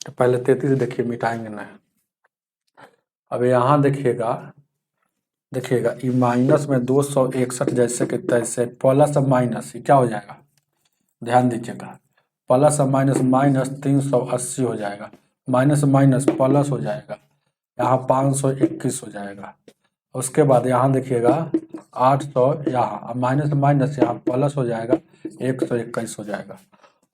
तो पहले 33 देखिए, मिटाएंगे नहीं। अब यहाँ देखिएगा ये माइनस में 261 जैसे कि तैसे, प्लस और माइनस ये क्या हो जाएगा, ध्यान दीजिएगा, प्लस और माइनस माइनस 380 हो जाएगा, माइनस माइनस प्लस हो जाएगा, यहाँ 521 हो जाएगा। उसके बाद यहाँ देखिएगा 800, यहाँ माइनस माइनस यहाँ प्लस हो जाएगा, 121 हो जाएगा।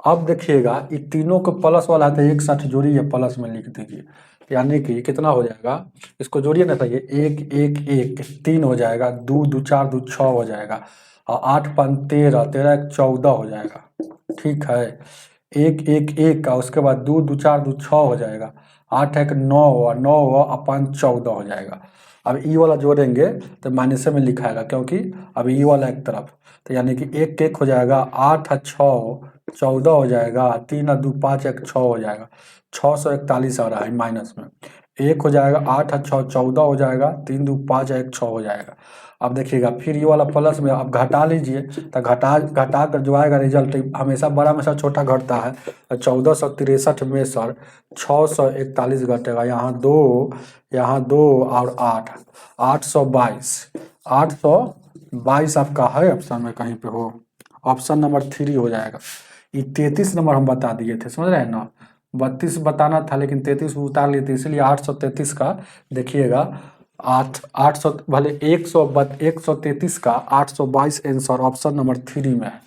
अब देखिएगा ये तीनों को प्लस वाला है तो एक साथ जोड़िए, प्लस में लिख दीजिए, यानी कि कितना हो जाएगा, इसको जोड़िए ना, सही 1 1 1 3 हो जाएगा, 2 2 4 2 6 हो जाएगा, और 8 5 13 13 1 14 हो जाएगा। ठीक है, 1 1 1 का, उसके बाद 2 2 4 2 6 हो जाएगा, 8 1 9 और 9 और 5 14 हो जाएगा। अब ई वाला जोड़ेंगे तो माइनस में लिखाएगा क्योंकि अब ई वाला एक तरफ, तो यानी कि 1 1 हो जाएगा, 8 6 14 हो जाएगा, 3 2 5 1 6 हो जाएगा, 641 आ रहा है माइनस में, 1 हो जाएगा, 8 6 14 हो जाएगा, 3 2 5 1 6 हो जाएगा। अब देखिएगा फिर ये वाला प्लस में अब घटा लीजिए, तो घटा कर जो आएगा रिजल्ट हमेशा बड़ा में से छोटा घटता है, 1463 में सर 641 घटेगा, यहाँ 2 और 8 822 आपका है ऑप्शन में कहीं पे हो, ऑप्शन नंबर 3 हो जाएगा। ये 33 नंबर हम बता दिए थे, समझ रहे हैं ना, 32 बताना था लेकिन 33 उतार लिए थे, इसलिए 833 का देखिएगा 800 भले 133 का 822 आंसर ऑप्शन नंबर 3 में है,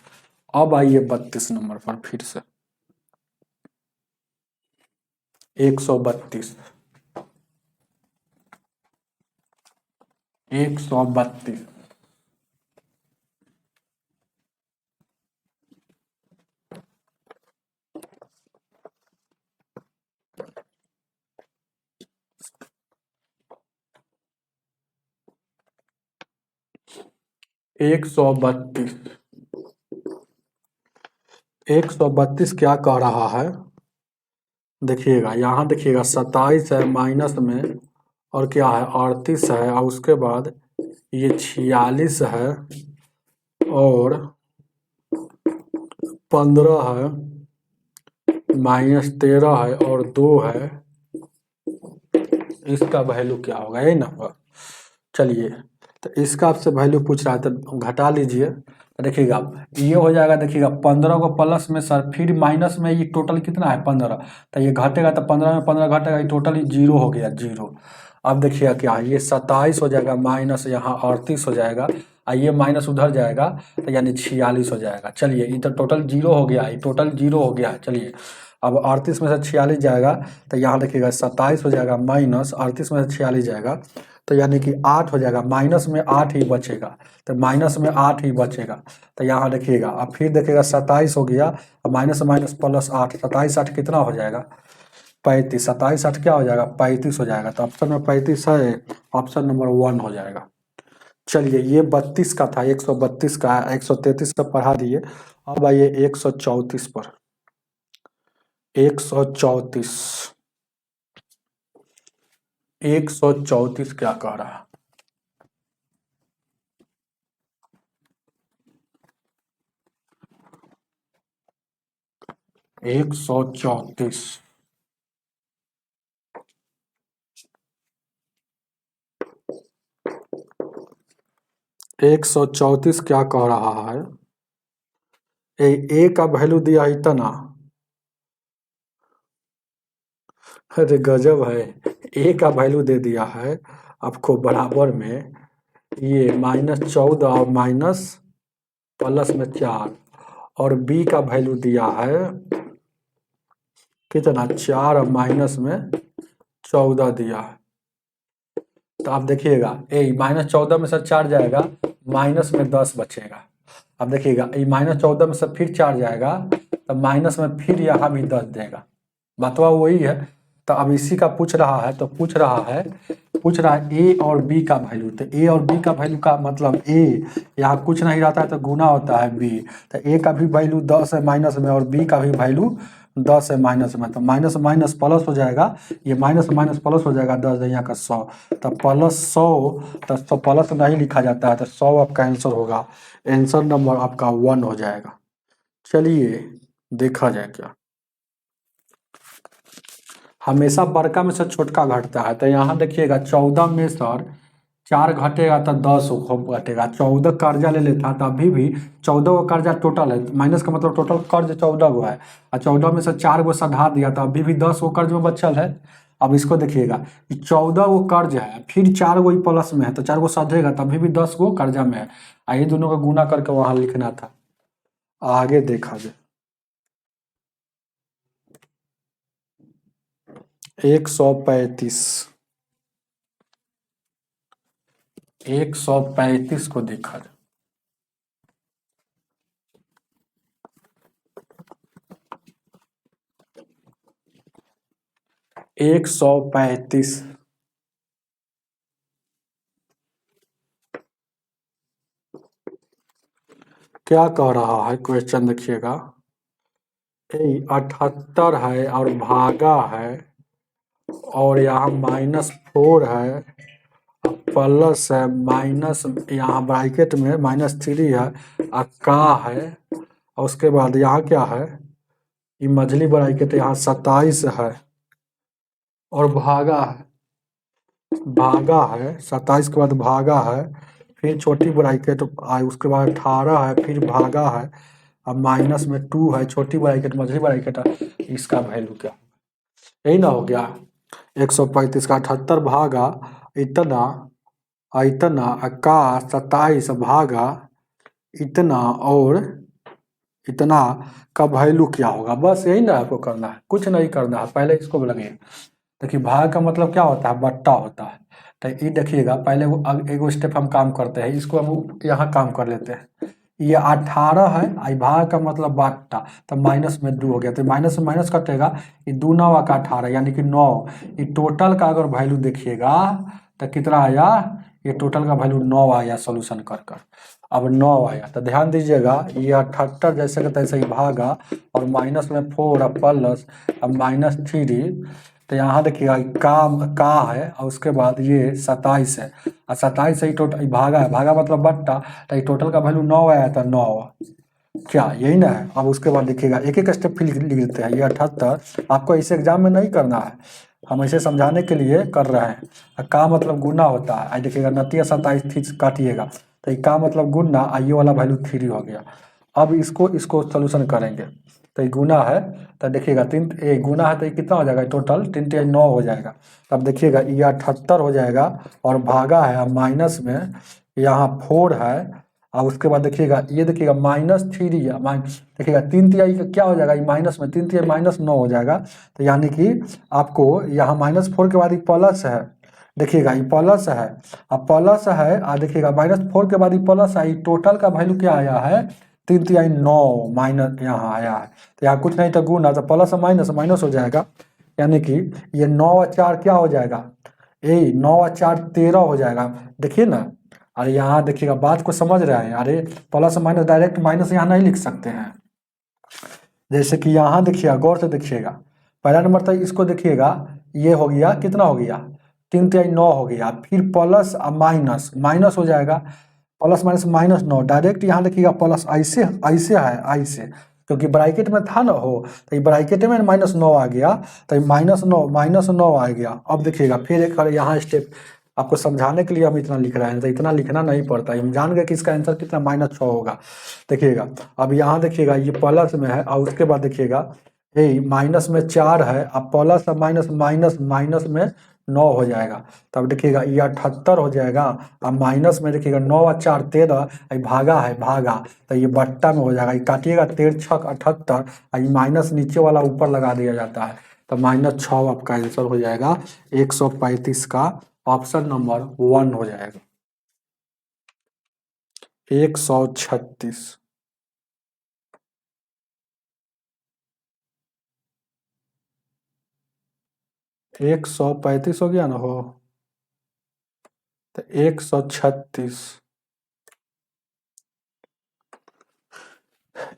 अब आइए 32 नंबर पर फिर से 132 132 132 132 क्या कह रहा है देखिएगा, यहाँ देखिएगा 27 है माइनस में, और क्या है 38 है, और उसके बाद ये 46 है, और 15 है, -13 है, और 2 है। इसका वैल्यू क्या होगा, यही ना होगा। चलिए, तो इसका आपसे वैल्यू पूछ रहा है तो घटा लीजिए। तो देखिएगा ये हो जाएगा, देखिएगा 15 को प्लस में सर फिर माइनस में, ये टोटल कितना है 15, तो ये घटेगा तो 15 में 15 घटेगा, ये टोटल ही 0 हो गया, 0। अब देखिएगा क्या है, ये 27 हो जाएगा माइनस यहाँ 38 हो जाएगा, और ये माइनस उधर जाएगा तो यानी 46 हो जाएगा। चलिए इधर टोटल 0 हो गया, ये टोटल 0 हो गया है। चलिए अब 38 में से 46 जाएगा तो यहाँ देखिएगा 27 हो जाएगा माइनस 38 में से 46 जाएगा तो यानी कि 8 हो जाएगा, माइनस में 8 ही बचेगा, तो माइनस में 8 ही बचेगा। तो यहाँ देखिएगा, अब फिर देखिएगा 27 हो गया, अब माइनस माइनस प्लस 8, 27 8 कितना हो जाएगा 35, 27 8 क्या हो जाएगा 35 हो जाएगा। तो ऑप्शन में 35 है, ऑप्शन नंबर 1 हो जाएगा। चलिए ये 32 का था, 132 का, 133 का पढ़ा दिए। अब आइए 134 पर, 134 134 क्या कह रहा है, 134 134 क्या कह रहा है, ए का वैल्यू दिया इतना, अरे गजब है, ए का वैल्यू दे दिया है आपको बराबर में ये -14 और माइनस प्लस में 4, और बी का वैल्यू दिया है कितना 4 और माइनस में 14 दिया है। तो आप देखिएगा ए -14 में से 4 जाएगा, माइनस में 10 बचेगा। अब देखिएगा ये -14 में से फिर 4 जाएगा तो माइनस में फिर यहाँ भी 10 देगा, बतवा वही है। तो अब इसी का पूछ रहा है, तो पूछ रहा है ए और बी का वैल्यू। तो ए और बी का वैल्यू का मतलब ए यहाँ कुछ नहीं रहता है तो गुना होता है बी, तो ए का भी वैल्यू 10 है माइनस में, और बी का भी वैल्यू 10 है माइनस में, तो माइनस माइनस प्लस हो जाएगा, ये माइनस माइनस प्लस हो जाएगा, 10 यहाँ का 100, तो +100, तो 100 प्लस नहीं लिखा जाता है, तो 100 आपका आंसर होगा, आंसर नंबर आपका 1 हो जाएगा। चलिए देखा जाए क्या, हमेशा बड़का में से छोटका घटता है। तो यहाँ देखिएगा 14 में सर 4 घटेगा तो 10 घटेगा, 14 कर्जा ले लेता तो अभी भी 14 को कर्जा टोटल है, माइनस का मतलब टोटल कर्ज 14 गो है, और 14 में से 4 गो सधा दिया तो अभी भी 10 गो कर्ज में बचल है। अब इसको देखिएगा 14 गो कर्ज है, फिर 4 गो प्लस में है, तो 4 गो सधेगा तो अभी भी 10 गो कर्जा में है, ये दोनों का गुना करके वहां लिखना था। आगे देखा जाए 135 135 को देखा जाए, 135 क्या कह रहा है क्वेश्चन देखिएगा, 78 है और भागा है, और यहाँ -4 है, प्लस है, माइनस यहाँ ब्रैकेट में -3 है, का है, और उसके बाद यहाँ क्या है, ये मझली ब्रैकेट यहाँ 27 है, और भागा है 27 के बाद भागा है, फिर छोटी ब्रैकेट आई, उसके बाद 18 है, फिर भागा है, अब माइनस में 2 है, छोटी ब्रैकेट मझली ब्रैकेट है, इसका वैल्यू क्या, यही ना हो गया 135 का 78 भागा इतना, इतना का 27 भागा इतना, और इतना का वैल्यू क्या होगा, बस यही ना आपको करना है, कुछ नहीं करना है। पहले इसको लगे, देखिए भाग का मतलब क्या होता है, बट्टा होता है। तो ये देखिएगा पहले एगो स्टेप हम काम करते हैं, इसको हम यहाँ काम कर लेते हैं। ये 18 है, आई भाग का मतलब बट्टा, तो माइनस में 2 हो गया, तो माइनस से माइनस कटेगा, ये 2 9 का 18 यानी कि 9। ये टोटल का अगर वैल्यू देखिएगा तो कितना आया, ये टोटल का वैल्यू 9 आया सोल्यूशन कर कर। अब 9 आया तो ध्यान दीजिएगा, ये 78 जैसे का तैसे ही भागा, और माइनस में 4 और प्लस अब -3। तो यहाँ देखिएगा का है, और उसके बाद ये 27 है, और 27 से ही टोटल भागा है, भागा मतलब बट्टा, तो ये टोटल का वैल्यू 9 आया था, 9 क्या यही ना है। अब उसके बाद देखिएगा एक एक स्टेप फिर लिख लेते हैं। ये 78 आपको इसे एग्जाम में नहीं करना है, हम इसे समझाने के लिए कर रहे हैं। का मतलब गुना होता है, आई देखिएगा 29 27 काटिएगा, तो ये का मतलब गुना, ये वाला वैल्यू 3 हो गया। अब इसको सोल्यूशन करेंगे, तो ये गुना है, तो देखिएगा 3 ये गुना है, तो ये कितना हो जाएगा, टोटल 3 3 9 हो जाएगा। अब देखिएगा ये 78 हो जाएगा, और भागा है माइनस में यहाँ 4 है, और उसके बाद देखिएगा ये देखिएगा -3 या देखिएगा 3 तिहाई का क्या हो जाएगा, ये माइनस में 3 तिहाई -9 हो जाएगा। तो यानी कि आपको यहाँ -4 के बाद ये प्लस है, देखिएगा ये प्लस है, अब प्लस है, देखिएगा -4 के बाद ये प्लस है, टोटल का वैल्यू क्या आया है, 3 तिहाई 9 माइनस यहाँ आया है। तो यहाँ कुछ नहीं तो गुना, तो प्लस माइनस माइनस हो जाएगा, यानी कि ये 9 और 4 क्या हो जाएगा, यही 9 और 4 13 हो जाएगा। देखिए ना, अरे यहाँ देखिएगा बात को समझ रहे हैं, अरे प्लस माइनस डायरेक्ट माइनस यहाँ नहीं लिख सकते हैं। जैसे कि यहाँ देखिएगा, गौर से देखिएगा, पहला नंबर तक इसको देखिएगा, ये हो गया कितना हो गया, 3 तिहाई 9 हो गया, फिर प्लस माइनस माइनस हो जाएगा, प्लस माइनस -9 डायरेक्ट यहाँ देखिएगा प्लस ऐसे ऐसे है ऐसे, क्योंकि ब्रैकेट में था ना हो, तो ये ब्रैकेट में -9 आ गया, तो ये -9 आ गया। अब देखिएगा फिर एक यहाँ स्टेप आपको समझाने के लिए हम इतना लिख रहे हैं, तो इतना लिखना नहीं पड़ता, हम जान गए कि इसका आंसर कितना -6 होगा। देखिएगा अब यहाँ देखिएगा ये प्लस में है, और उसके बाद देखिएगा ये माइनस में 4 है, अब प्लस और माइनस माइनस माइनस में 9 हो जाएगा, तब देखिएगा ये 78 हो जाएगा। अब माइनस में देखिएगा 9 और 4 13, भागा है भागा, तो ये बट्टा में हो जाएगा, ये काटिएगा 13 6 78, ये माइनस नीचे वाला ऊपर लगा दिया जाता है, तो -6 आपका आंसर हो जाएगा 135 का ऑप्शन नंबर 1 हो जाएगा। 136 135 हो गया ना हो, तो 136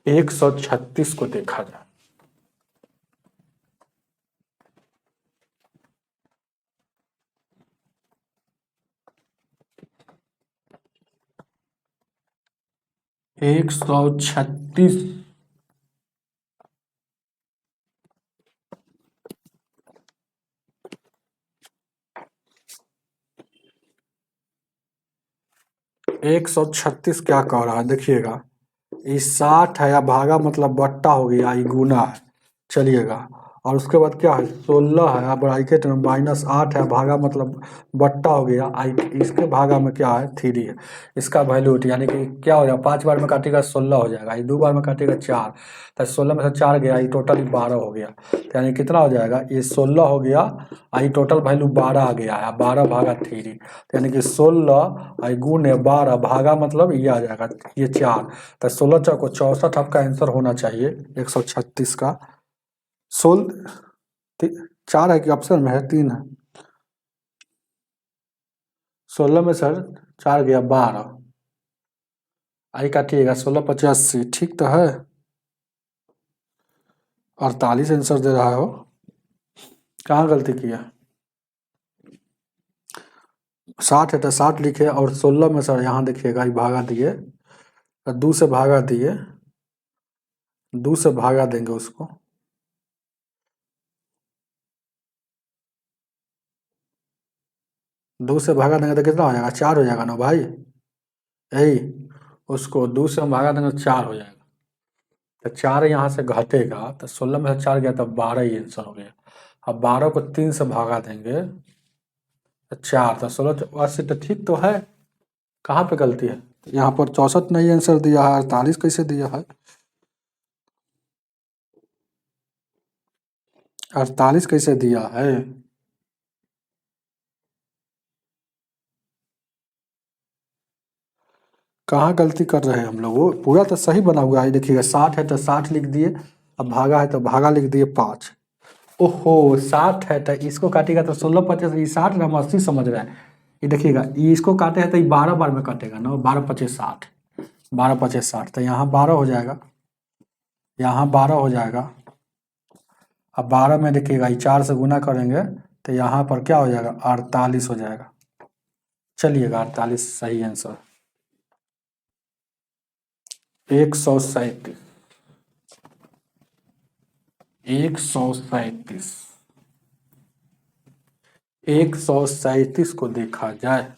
136 को देखा जाए, एक सौ छत्तीस 136 क्या कह रहा है, देखिएगा ये 60 है, या भागा मतलब बट्टा हो गया, ये गुना है, चलिएगा। और उसके बाद क्या है 16 है, ब्रैकेट में -8 है, भागा मतलब बट्टा हो गया, आई इसके भागा में क्या है 3 है, इसका वैल्यू यानी कि क्या हो जाएगा, 5 बार में काटेगा 16 हो जाएगा, ये 2 बार में काटेगा 4, तो 16 में से 4 गया, ये टोटल 12 हो गया, तो यानी कितना हो जाएगा, ये 16 हो गया, आई टोटल वैल्यू 12 आ गया है, 12 भागा 3, यानी कि 16 आई गुने 12 भागा मतलब ये आ जाएगा ये 4, तो 16 चौको 64 आपका आंसर होना चाहिए 136 का। 4 है कि ऑप्शन में है, 3 है, 16 में सर 4 गया 12, आई काटिएगा 16 85, ठीक तो है, 48 आंसर दे रहा हो, कहाँ गलती किया, 60 है तो 60 लिखे, और 16 में सर यहाँ देखिएगा ये भागा दिए, 2 से भागा दिए, 2 से भागा देंगे उसको, 2 से भागा देंगे तो कितना हो जाएगा, 4 हो जाएगा ना भाई, यही उसको 2 से हम भागा देंगे तो 4 हो जाएगा, तो 4 यहाँ से घटेगा, तो 16 में से 4 गया तो 12 ही आंसर हो गया। अब 12 को 3 से भागा देंगे तो 4, तो 16 80, तो ठीक तो है, कहाँ पे गलती है, यहाँ पर 64 नहीं आंसर दिया है, 48 कैसे दिया है, 48 कैसे दिया है? कहाँ गलती कर रहे हैं हम लोग? वो पूरा तो सही बना हुआ है, देखिएगा 60 है तो 60 लिख दिए, अब भागा है तो भागा लिख दिए 5। ओहो 60 है तो इसको काटेगा तो 16 पचास, ये 60 ना, हम 80 समझ रहे हैं। ये देखिएगा, ये इसको काटे हैं तो ये 12 बार में कटेगा ना, 12 पच्चीस 60, 12 पच्चीस 60, तो यहाँ 12 हो जाएगा, यहाँ 12 हो जाएगा। अब 12 में देखिएगा ये 4 से गुना करेंगे तो यहाँ पर क्या हो जाएगा, 48 हो जाएगा। चलिएगा 48 सही आंसर। 137, 137, 137 को देखा जाए,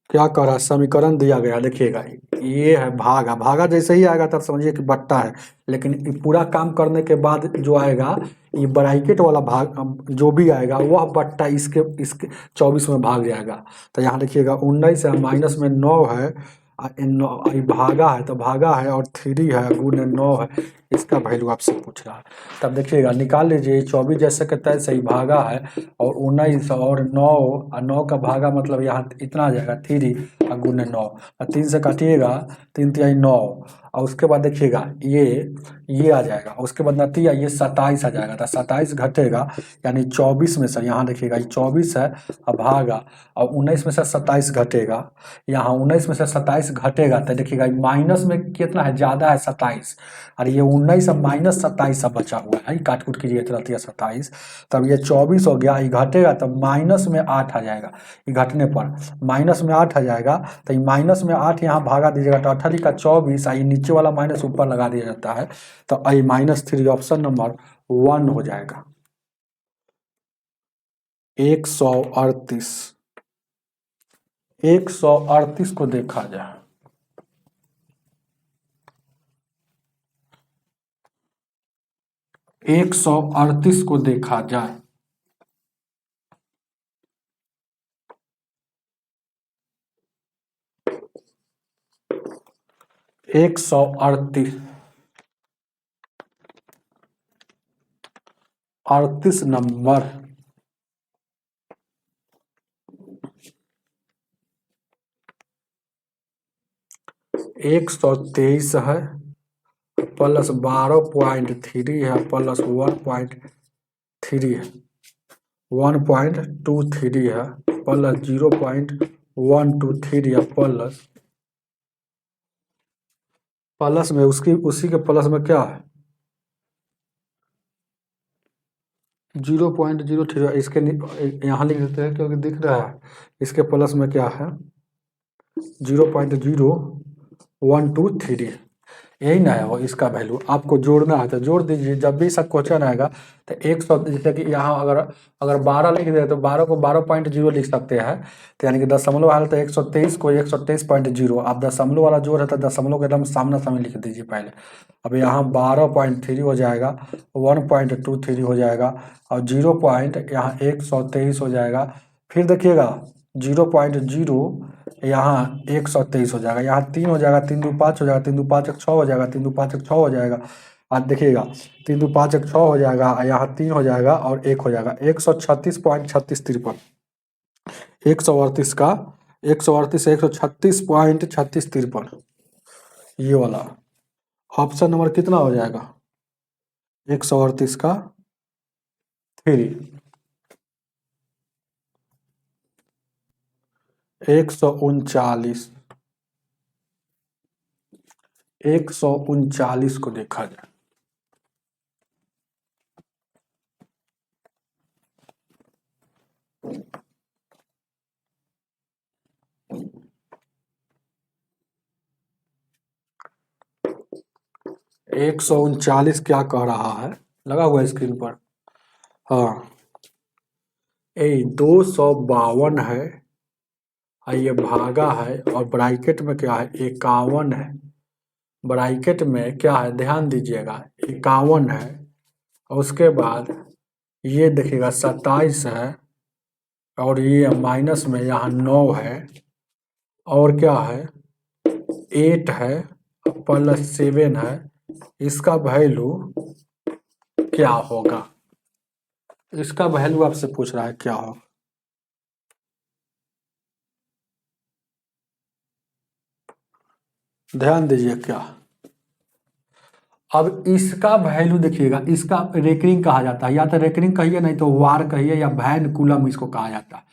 क्या कह रहा है, समीकरण दिया गया देखिएगा, ये है भागा, भागा जैसे ही आएगा तब समझिए कि बट्टा है, लेकिन ये पूरा काम करने के बाद जो आएगा ये ब्रैकेट वाला भाग जो भी आएगा वह बट्टा इसके इसके 24 में भाग जाएगा। तो यहाँ देखिएगा 19 है, माइनस में 9 है, ये भागा है तो भागा है, और 3 है गुने 9 है, इसका वैल्यू आपसे पूछ रहा है। तब देखिएगा निकाल लीजिए, 24 जैसे के तैसे ही भागा है, और 19 और 9, और 9 का भागा मतलब यहाँ इतना आ जाएगा 3 और गुने 9, और 3 से काटिएगा, 3 तिहाई 9, और उसके बाद देखिएगा ये आ जाएगा, और उसके बाद नतीजा ये 27 आ जाएगा, तो 27 घटेगा, यानी 24 में से यहाँ देखिएगा ये 24 है, और भागा, और 19 में से 27 घटेगा, यहाँ 19 में से 27 घटेगा तो देखिएगा माइनस में कितना है, ज़्यादा है 27, और ये 19 अब माइनस 27 अब बचा हुआ है, काट कूट कीजिए तो रहती है 27, तब ये 24 हो गया, ये घटेगा तब माइनस में 8 आ जाएगा, ये घटने पर माइनस में 8 आ जाएगा, तो ये माइनस में 8 यहाँ भागा दीजिएगा तो 48 का 24, ये नीचे वाला माइनस ऊपर लगा दिया जाता है, तो ये -3 ऑप्शन नंबर 1 हो जाएगा। 138, 138 को देखा जाए, 138 को देखा जाए, 138, 38 नंबर, 123 है, प्लस 12.3 है, प्लस 1.3 है, 1.23 है, प्लस 0.123 है, प्लस में उसकी उसी के प्लस में क्या है, 0.03, इसके यहाँ लिख देते हैं क्योंकि दिख रहा है, इसके प्लस में क्या है 0.0123, यही ना है वो इसका वैल्यू। आपको जोड़ना है तो जोड़ दीजिए, जब भी सब क्वेश्चन आएगा तो 100, जैसे कि यहाँ अगर अगर 12 लिख दे तो 12 को 12.0 लिख सकते हैं, तो यानी कि दशमलव है तो 123 को 123.0, आप दशमलव वाला जोड़ है तो दशमलव के एकदम सामने सामने लिख दीजिए पहले। अब यहाँ 12.3 हो जाएगा, 1.23 हो जाएगा, और 0 पॉइंट यहाँ 123 हो जाएगा, फिर देखिएगा 0.0 यहाँ 123 हो जाएगा, यहाँ 3 हो जाएगा, 3 दो 5 हो जाएगा, 3 दो 5 एक 6 हो जाएगा, 3 दो 5 एक 6 हो जाएगा, आज देखिएगा 3 दो 5 एक 6 हो जाएगा, यहाँ 3 हो जाएगा और 1 हो जाएगा, 136.3653, 138 का 138 136.3653, ये वाला ऑप्शन नंबर कितना हो जाएगा, 138 का 3, 139, 139 को देखा जाए, एक सौ उनचालीस क्या कह रहा है, लगा हुआ है स्क्रीन पर, हाँ 252 है, ये भागा है, और ब्रैकेट में क्या है 51 है, ब्रैकेट में क्या है ध्यान दीजिएगा 51 है, और उसके बाद ये देखिएगा 27 है, और ये माइनस में यहाँ 9 है, और क्या है 8 है, प्लस 7 है, इसका वैल्यू क्या होगा, इसका वैल्यू आपसे पूछ रहा है क्या होगा। ध्यान दीजिए क्या, अब इसका वैल्यू देखिएगा, इसका रेकरिंग कहा जाता है, या तो रेकरिंग कहिए नहीं तो वार कहिए या वैन कूलम इसको कहा जाता है।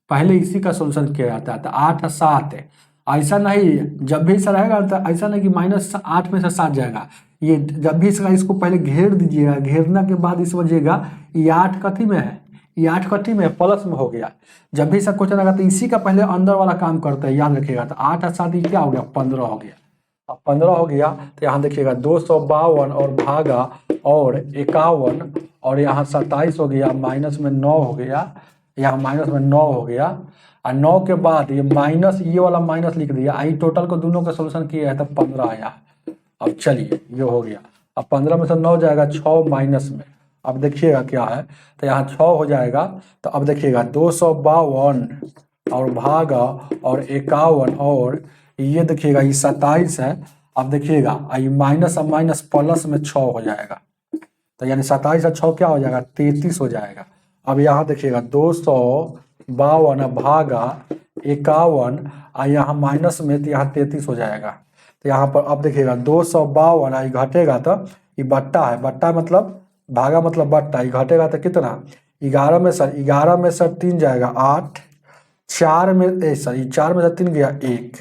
पहले इसी का सोल्यूशन किया जाता है। तो 8 और 7 है, ऐसा नहीं जब भी ऐसा रहेगा तो ऐसा नहीं कि -8 में से 7 जाएगा। ये जब भी इसका इसको पहले घेर दीजिएगा, घेरने के बाद इस समझिएगा ये 8 कथी में है, ये 8 कथी में है, प्लस में हो गया। जब भी इसका क्वेश्चन आएगा तो इसी का पहले अंदर वाला काम करते हैं, याद रखिएगा। तो 8 और 7 ये क्या हो गया, 15 हो गया। अब 15 हो गया तो यहाँ देखिएगा 252 और भागा और 51 और यहाँ 27 हो गया, माइनस में 9 हो गया, यहाँ माइनस में 9 हो गया। और 9 के बाद ये माइनस, ये वाला माइनस लिख दिया। आई टोटल को दोनों का सोल्यूशन किया है तो 15 आया। अब चलिए ये हो गया। अब 15 में से 9 जाएगा 6 माइनस में। अब देखिएगा क्या है, तो यहाँ 6 हो जाएगा। तो अब देखिएगा 252 और भागा और 51 और ये देखिएगा ये 27 है। अब देखिएगा ये माइनस और माइनस प्लस में 6 हो जाएगा। तो यानी 27 और 6 क्या हो जाएगा, 33 हो जाएगा। अब यहाँ देखिएगा 252 भागा 51 और यहाँ माइनस में तो यहाँ 33 हो जाएगा। तो यहाँ पर अब देखिएगा 252 ये घटेगा तो ये बट्टा है, बट्टा मतलब भागा मतलब बट्टा, ये घटेगा तो कितना 11 में सर 3 जाएगा 8, 4 में सर 4 में से 3 गया 1।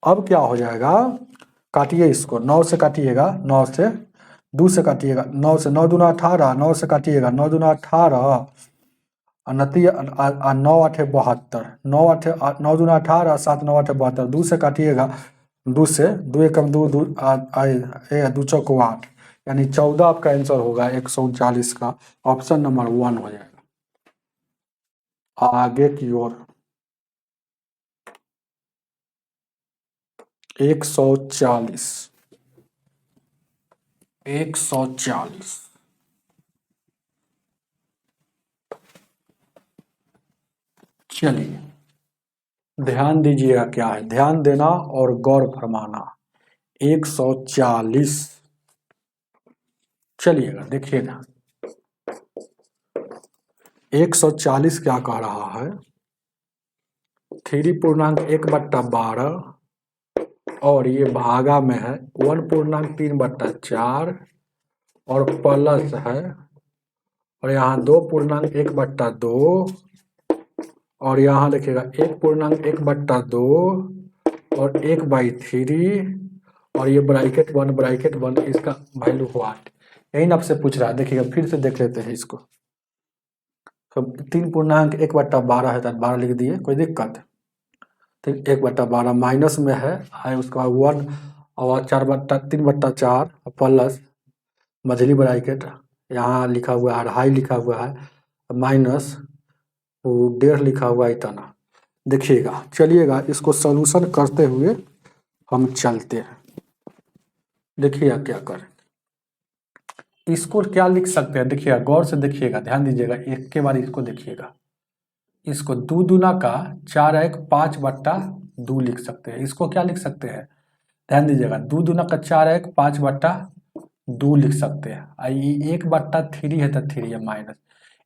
अब क्या हो जाएगा, काटिए इसको, 9 से काटिएगा, 9 से 2 से काटिएगा, 9 से 9 दूना 18, 9 से काटिएगा 9 दूना 18 9 8 72, 9 दूना 18, 7 9 8 72, 2 से काटिएगा, 2 से 2 एकम 2 2 2 चौको 8, यानी 14 आपका आंसर होगा 139 का। ऑप्शन नंबर 1 हो जाएगा। आगे की ओर 140 चलिए ध्यान दीजिएगा क्या है, ध्यान देना और गौर फरमाना। 140 चलिएगा देखिएगा, 140 क्या कह रहा है, 3.1/12 और ये भागा में है 1.3/4 और प्लस है, और यहाँ 2.1/2 और यहाँ देखिएगा 1.1/2 और 1/3 और ये ब्रैकेट 1 इसका वैल्यू व्हाट, यही आपसे पूछ रहा है। देखिएगा फिर से देख लेते हैं इसको। तो 3.1/12 है तो 12 लिख दिए, कोई दिक्कत। तो 1/12 माइनस में है उसका 1 और 3/4 प्लस मझली ब्रैकेट, यहाँ लिखा हुआ है 2.5 लिखा हुआ है, माइनस 1.5 लिखा हुआ है इतना। देखिएगा चलिएगा इसको सॉल्यूशन करते हुए हम चलते हैं। देखिएगा क्या करें, इसको क्या लिख सकते हैं, देखिएगा गौर से देखिएगा, ध्यान दीजिएगा, एक के बार इसको देखिएगा। इसको 2 दूना का 4 1 5/2 लिख सकते हैं। इसको क्या लिख सकते हैं, ध्यान दीजिएगा, 2 दूना का 4 1 5/2 लिख सकते हैं। 1/3 है तो 3 है माइनस,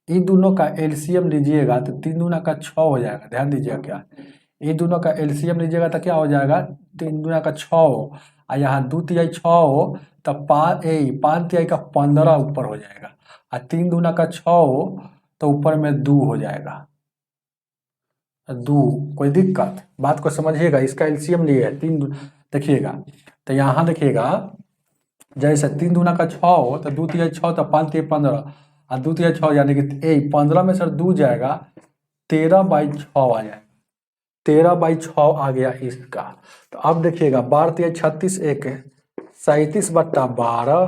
इन दोनों का एलसीएम लीजिएगा तो 3 दूना का 6 हो जाएगा। ध्यान दीजिएगा क्या, इन दोनों का एलसीएम लीजिएगा तो क्या हो जाएगा, 3 दूना का 6 हो और यहाँ 2 तिहाई 6 हो तो 5 तिहाई का 15 ऊपर हो जाएगा, और 3 दूना का 6 हो तो ऊपर में 2 हो जाएगा, 2। कोई दिक्कत, बात को समझिएगा। इसका एलसीएम लिए है 3, देखिएगा तो यहाँ देखिएगा जैसे 3 दूना का 6 हो तो 2 तिहाई 6 तो 5 तिहाई 15 और 2 तिहाई 6 यानी कि 15 में सर 2 जाएगा, 13/6 आ जाएगा, 13/6 आ गया इसका। तो अब देखिएगा 12 तिहाई 36 1 37/12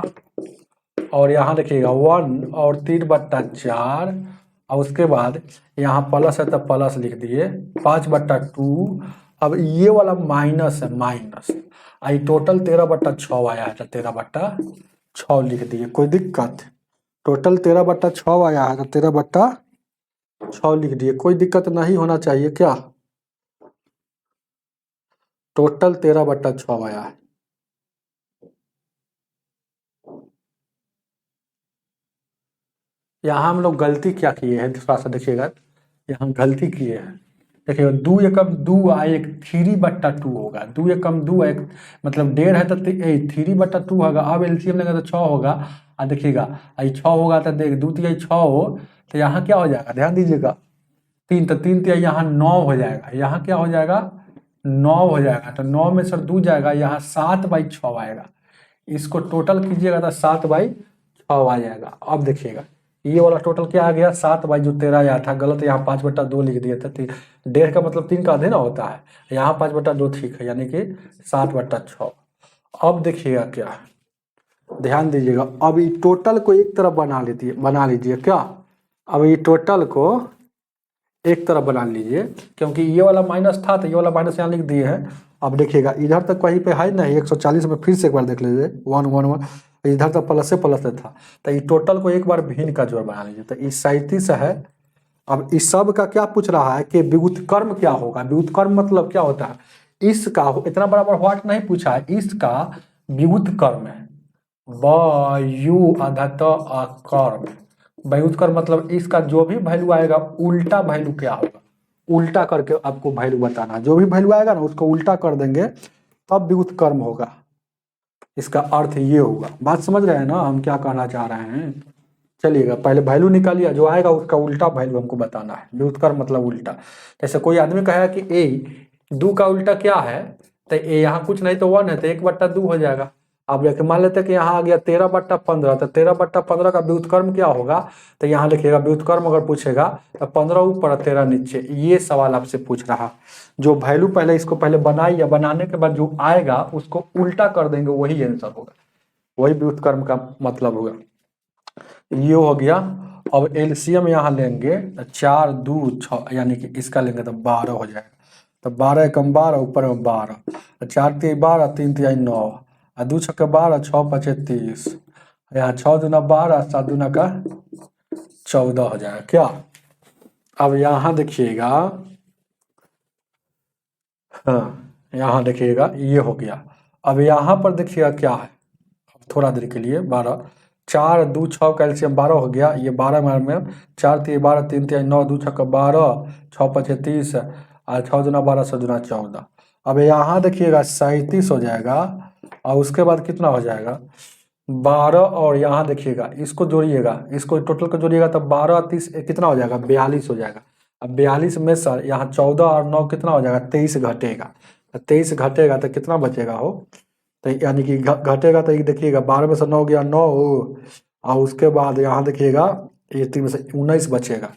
और यहाँ देखिएगा 1 और 3/4 और उसके बाद यहाँ प्लस है तो प्लस लिख दिए 5/2। अब ये वाला माइनस है, माइनस आई टोटल 13/6 आया है तो 13/6 लिख दिए, कोई दिक्कत। टोटल 13/6 आया है तो 13/6 लिख दिए, कोई दिक्कत नहीं होना चाहिए क्या। टोटल 13/6 आया है। यहाँ हम लोग गलती क्या किए हैं थोड़ा सा देखिएगा, यहाँ गलती किए हैं। देखिएगा 2 एकम 2 आ एक 3/2 होगा, 2 एकम 2 एक मतलब 1.5 है तो 3/2 होगा। अब एलसीएम लेंगे तो 6 होगा। देखिएगा 6 होगा तो देख 2 तिहाई 6 हो तो यहाँ क्या हो जाएगा, ध्यान दीजिएगा 3 तो 3 तिहाई यहाँ 9 हो जाएगा, यहाँ क्या हो जाएगा 9 हो जाएगा। तो 9 में सर 2 जाएगा, यहाँ 7/6 आएगा। इसको टोटल कीजिएगा तो 7/6 आ जाएगा। अब देखिएगा ये वाला टोटल क्या आ गया 7/13 आया था, गलत यहाँ 5/2 लिख दिया था। 1.5 का मतलब 3 का आधे ना होता है, यहाँ 5/2 ठीक है, यानी कि 7/6। अब देखिएगा क्या, ध्यान दीजिएगा, अब ये टोटल को एक तरफ बना लीजिए क्या। अब ये टोटल को एक तरफ बना लीजिए, क्योंकि ये वाला माइनस था तो ये वाला माइनस यहाँ लिख दिए हैं। अब देखिएगा इधर तक कहीं पे है नहीं 140 में, फिर से एक बार देख लीजिए 111, इधर तक प्लस से था। तो ये टोटल को एक बार भिन्न का जोड़ बना लीजिए, तो ये 37 है। अब इस सब का क्या पूछ रहा है कि व्युत्क्रम क्या होगा। व्युत्क्रम मतलब क्या होता है, इसका इतना बराबर व्हाट नहीं पूछा है, इसका व्युत्क्रम है व्युत्क्रम। व्युत्क्रम मतलब इसका जो भी वैल्यू आएगा उल्टा वैल्यू क्या होगा, उल्टा करके आपको वैल्यू बताना। जो भी वैल्यू आएगा ना उसको उल्टा कर देंगे तब व्युत्क्रम होगा। इसका अर्थ ये होगा, बात समझ रहे हैं ना हम क्या कहना चाह रहे हैं। चलिएगा पहले वैल्यू निकालिए, जो आएगा उसका उल्टा वैल्यू हमको बताना है। व्युत्क्रम मतलब उल्टा। जैसे कोई आदमी कहेगा कि ए 2 का उल्टा क्या है, तो ए यहाँ कुछ नहीं तो 1 है तो 1/2 हो जाएगा। अब लेके मान लेते हैं कि यहाँ आ गया 13/15, तो 13/15 का व्युत्क्रम क्या होगा, तो यहाँ लिखिएगा व्युत्क्रम अगर पूछेगा तो 15 ऊपर 13 नीचे। ये सवाल आपसे पूछ रहा। जो वैल्यू पहले इसको पहले बनाई या बनाने के बाद जो आएगा उसको उल्टा कर देंगे, वही आंसर होगा, वही व्युत्क्रम का मतलब होगा। ये हो गया। अब एलसीएम यहाँ लेंगे तो 4 2 6 यानी कि इसका लेंगे तो 12 हो जाएगा। तो 12 एकम 12 ऊपर में 12, 4 तिहाई 12 3 तिहाई 9 और 2 छक्के 12 6 5 30, यहाँ 6 दूना 12 7 दूना का 14 हो जाएगा क्या। अब यहाँ देखिएगा, हाँ यहाँ देखिएगा ये हो गया। अब यहाँ पर देखिएगा क्या है, थोड़ा देर के लिए 12 4 2 6 कैल्शियम 12 हो गया। ये 12 में 4 तिहाई 12 3 तिहाई 9 2 छक्का 12 6 5 30 और 6 दूना 12 7 दूना 14। अब यहाँ देखिएगा 37 हो जाएगा और उसके बाद कितना हो जाएगा 12, और यहाँ देखिएगा इसको जोड़िएगा, इसको टोटल को जोड़िएगा तो 12 30 कितना हो जाएगा 42 हो जाएगा। अब 42 में सर यहाँ 14 और 9 कितना हो जाएगा 23 घटेगा। 23 घटेगा तो कितना बचेगा हो, तो यानी कि घटेगा तो ये देखिएगा 12 में से 9 गया 9 और उसके बाद यहाँ देखिएगा 3 में से 19 बचेगा।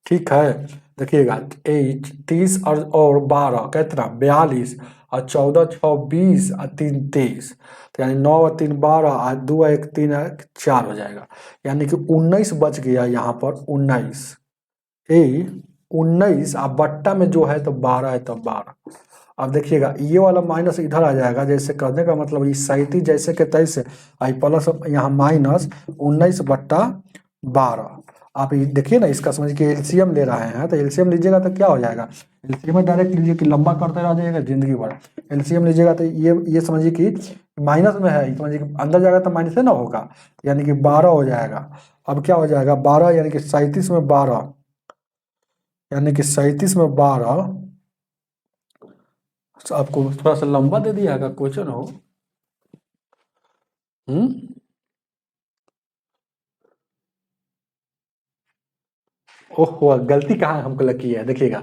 ठीक है, देखिएगा 30 और 12 कितना 42 और 14 6 20 और 3 23, तो यानी 9 और 3 12 और 2 1 3 4 हो जाएगा। यानी कि 19 बच गया यहाँ पर 19 19 और बट्टा में जो है तो 12 है तो 12। अब देखिएगा ये वाला माइनस इधर आ जाएगा, जैसे करने का मतलब ये 37 जैसे के तैसे आई प्लस यहाँ माइनस 19/12। आप ये देखिए ना, इसका समझिए कि एलसीएम ले रहे हैं तो एलसीएम लीजिएगा तो क्या हो जाएगा, एलसीएम में डायरेक्ट लीजिए कि लंबा करते रह जाएगा जिंदगी भर। एलसीएम लीजिएगा तो ये समझिए कि माइनस में है, समझिए कि अंदर जाएगा तो माइनस है ना होगा, यानी कि 12 हो जाएगा। अब क्या हो जाएगा 12 यानी कि 37 में 12 यानी कि 37 में 12। आपको थोड़ा सा लंबा दे दिया है क्वेश्चन हो। ओह गलती कहाँ हमको लगी है, देखिएगा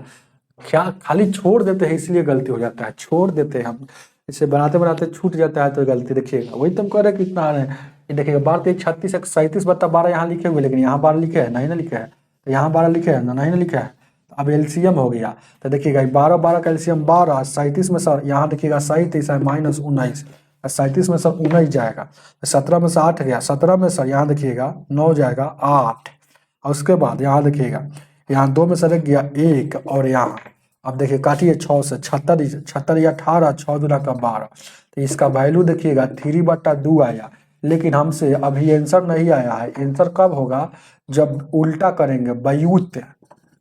क्या खाली छोड़ देते हैं इसलिए गलती हो जाता है, छोड़ देते हैं हम, इसे बनाते बनाते छूट जाता है तो गलती। देखिएगा वही तुम कह रहे कितना है, ये देखिएगा 12 36 37/12 यहाँ लिखे हुए, लेकिन यहाँ 12 लिखे है नहीं ना लिखे है, तो यहाँ 12 लिखे है ना नहीं ना लिखा है। अब एलसीएम हो गया तो देखिएगा 12 12 का एलसीएम 12, 37 में सर यहाँ देखिएगा 37 है माइनस 19, 37 में सर 19 जाएगा, 17 में से 8 गया, 17 में सर यहाँ देखिएगा 9 जाएगा 8, और उसके बाद यहाँ देखिएगा यहाँ 2 में से रख गया 1 और यहाँ अब देखिए काटिए 6 से 76 या 18 6 दूना का 12, तो इसका वैल्यू देखिएगा 3/2 आया। लेकिन हमसे अभी आंसर नहीं आया है, आंसर कब होगा जब उल्टा करेंगे,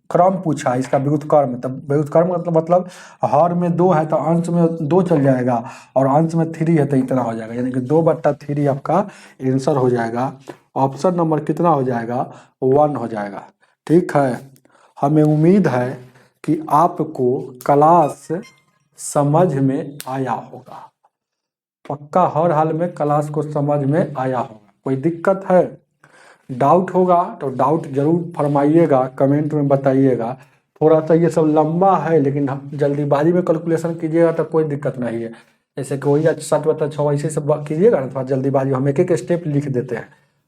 व्युत्क्रम पूछा इसका व्युत्क्रम। तब व्युत्क्रम मतलब हर में 2 है तो अंश में 2 चल जाएगा और अंश में 3 है तो इतना हो जाएगा, यानी कि 2/3 आपका आंसर हो जाएगा। ऑप्शन नंबर कितना हो जाएगा, 1 हो जाएगा। ठीक है, हमें उम्मीद है कि आपको क्लास समझ में आया होगा, पक्का हर हाल में क्लास को समझ में आया होगा। कोई दिक्कत है, डाउट होगा तो डाउट जरूर फरमाइएगा, कमेंट में बताइएगा। थोड़ा सा ये सब लंबा है, लेकिन जल्दीबाजी में कैलकुलेशन कीजिएगा तो कोई दिक्कत नहीं है। जैसे कोई 7/6 ऐसे सब कीजिएगा ना, थोड़ा जल्दीबाजी, हम एक एक स्टेप लिख देते हैं।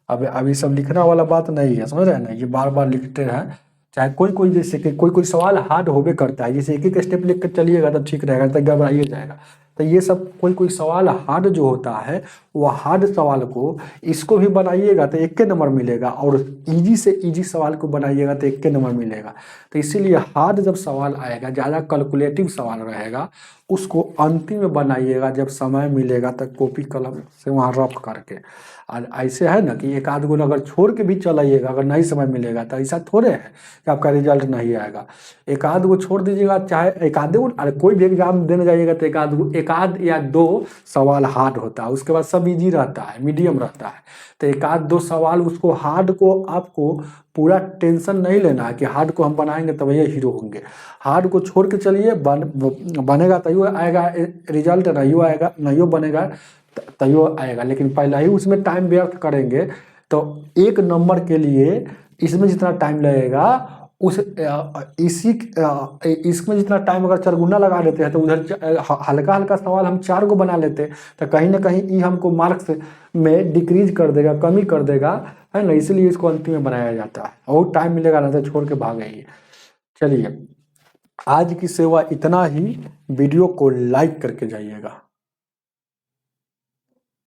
अब अभी सब लिखना वाला बात नहीं है, समझ रहे हैं ना, ये बार बार लिखते हैं। चाहे कोई कोई जैसे कि कोई कोई सवाल हार्ड होबे करता है, जैसे एक एक स्टेप लिख कर चलिएगा तो ठीक रहेगा, तो घबराइए जाएगा। तो ये सब कोई कोई सवाल हार्ड जो होता है, वो हार्ड सवाल को इसको भी बनाइएगा तो 1 नंबर मिलेगा, और इजी से इजी सवाल को बनाइएगा तो 1 नंबर मिलेगा। तो इसीलिए हार्ड जब सवाल आएगा, ज़्यादा कैलकुलेटिव सवाल रहेगा, उसको अंतिम में बनाइएगा जब समय मिलेगा, तो कॉपी कलम से वहाँ रफ करके। और ऐसे है ना कि एक आध गो अगर छोड़ के भी चलाइएगा, अगर नहीं समय मिलेगा तो ऐसा थोड़े है कि आपका रिजल्ट नहीं आएगा। एक आध गो छोड़ दीजिएगा, चाहे एक आध गो, अरे कोई भी एग्जाम देने जाइएगा तो एक आध या 2 सवाल हार्ड होता है, उसके बाद सब इजी रहता है, मीडियम रहता है। तो एक आध 2 सवाल, उसको हार्ड को आपको पूरा टेंशन नहीं लेना है कि हार्ड को हम बनाएंगे तब ये हीरो होंगे। हार्ड को छोड़ के चलिए, बनेगा तैयो आएगा रिजल्ट, नहीं आएगा नहीं बनेगा तैयो आएगा, लेकिन पहले ही उसमें टाइम व्यर्थ करेंगे तो 1 नंबर के लिए इसमें जितना टाइम लगेगा इसमें जितना टाइम अगर 4 गुना लगा देते हैं तो उधर हल्का हल्का सवाल हम 4 गो बना लेते हैं, तो कहीं ना कहीं ये हमको मार्क्स में डिक्रीज कर देगा, कमी कर देगा, है ना। इसलिए इसको अंतिम में बनाया जाता है, और टाइम मिलेगा ना तो छोड़ के भागेंगे। चलिए, आज की सेवा इतना ही, वीडियो को लाइक करके जाइएगा।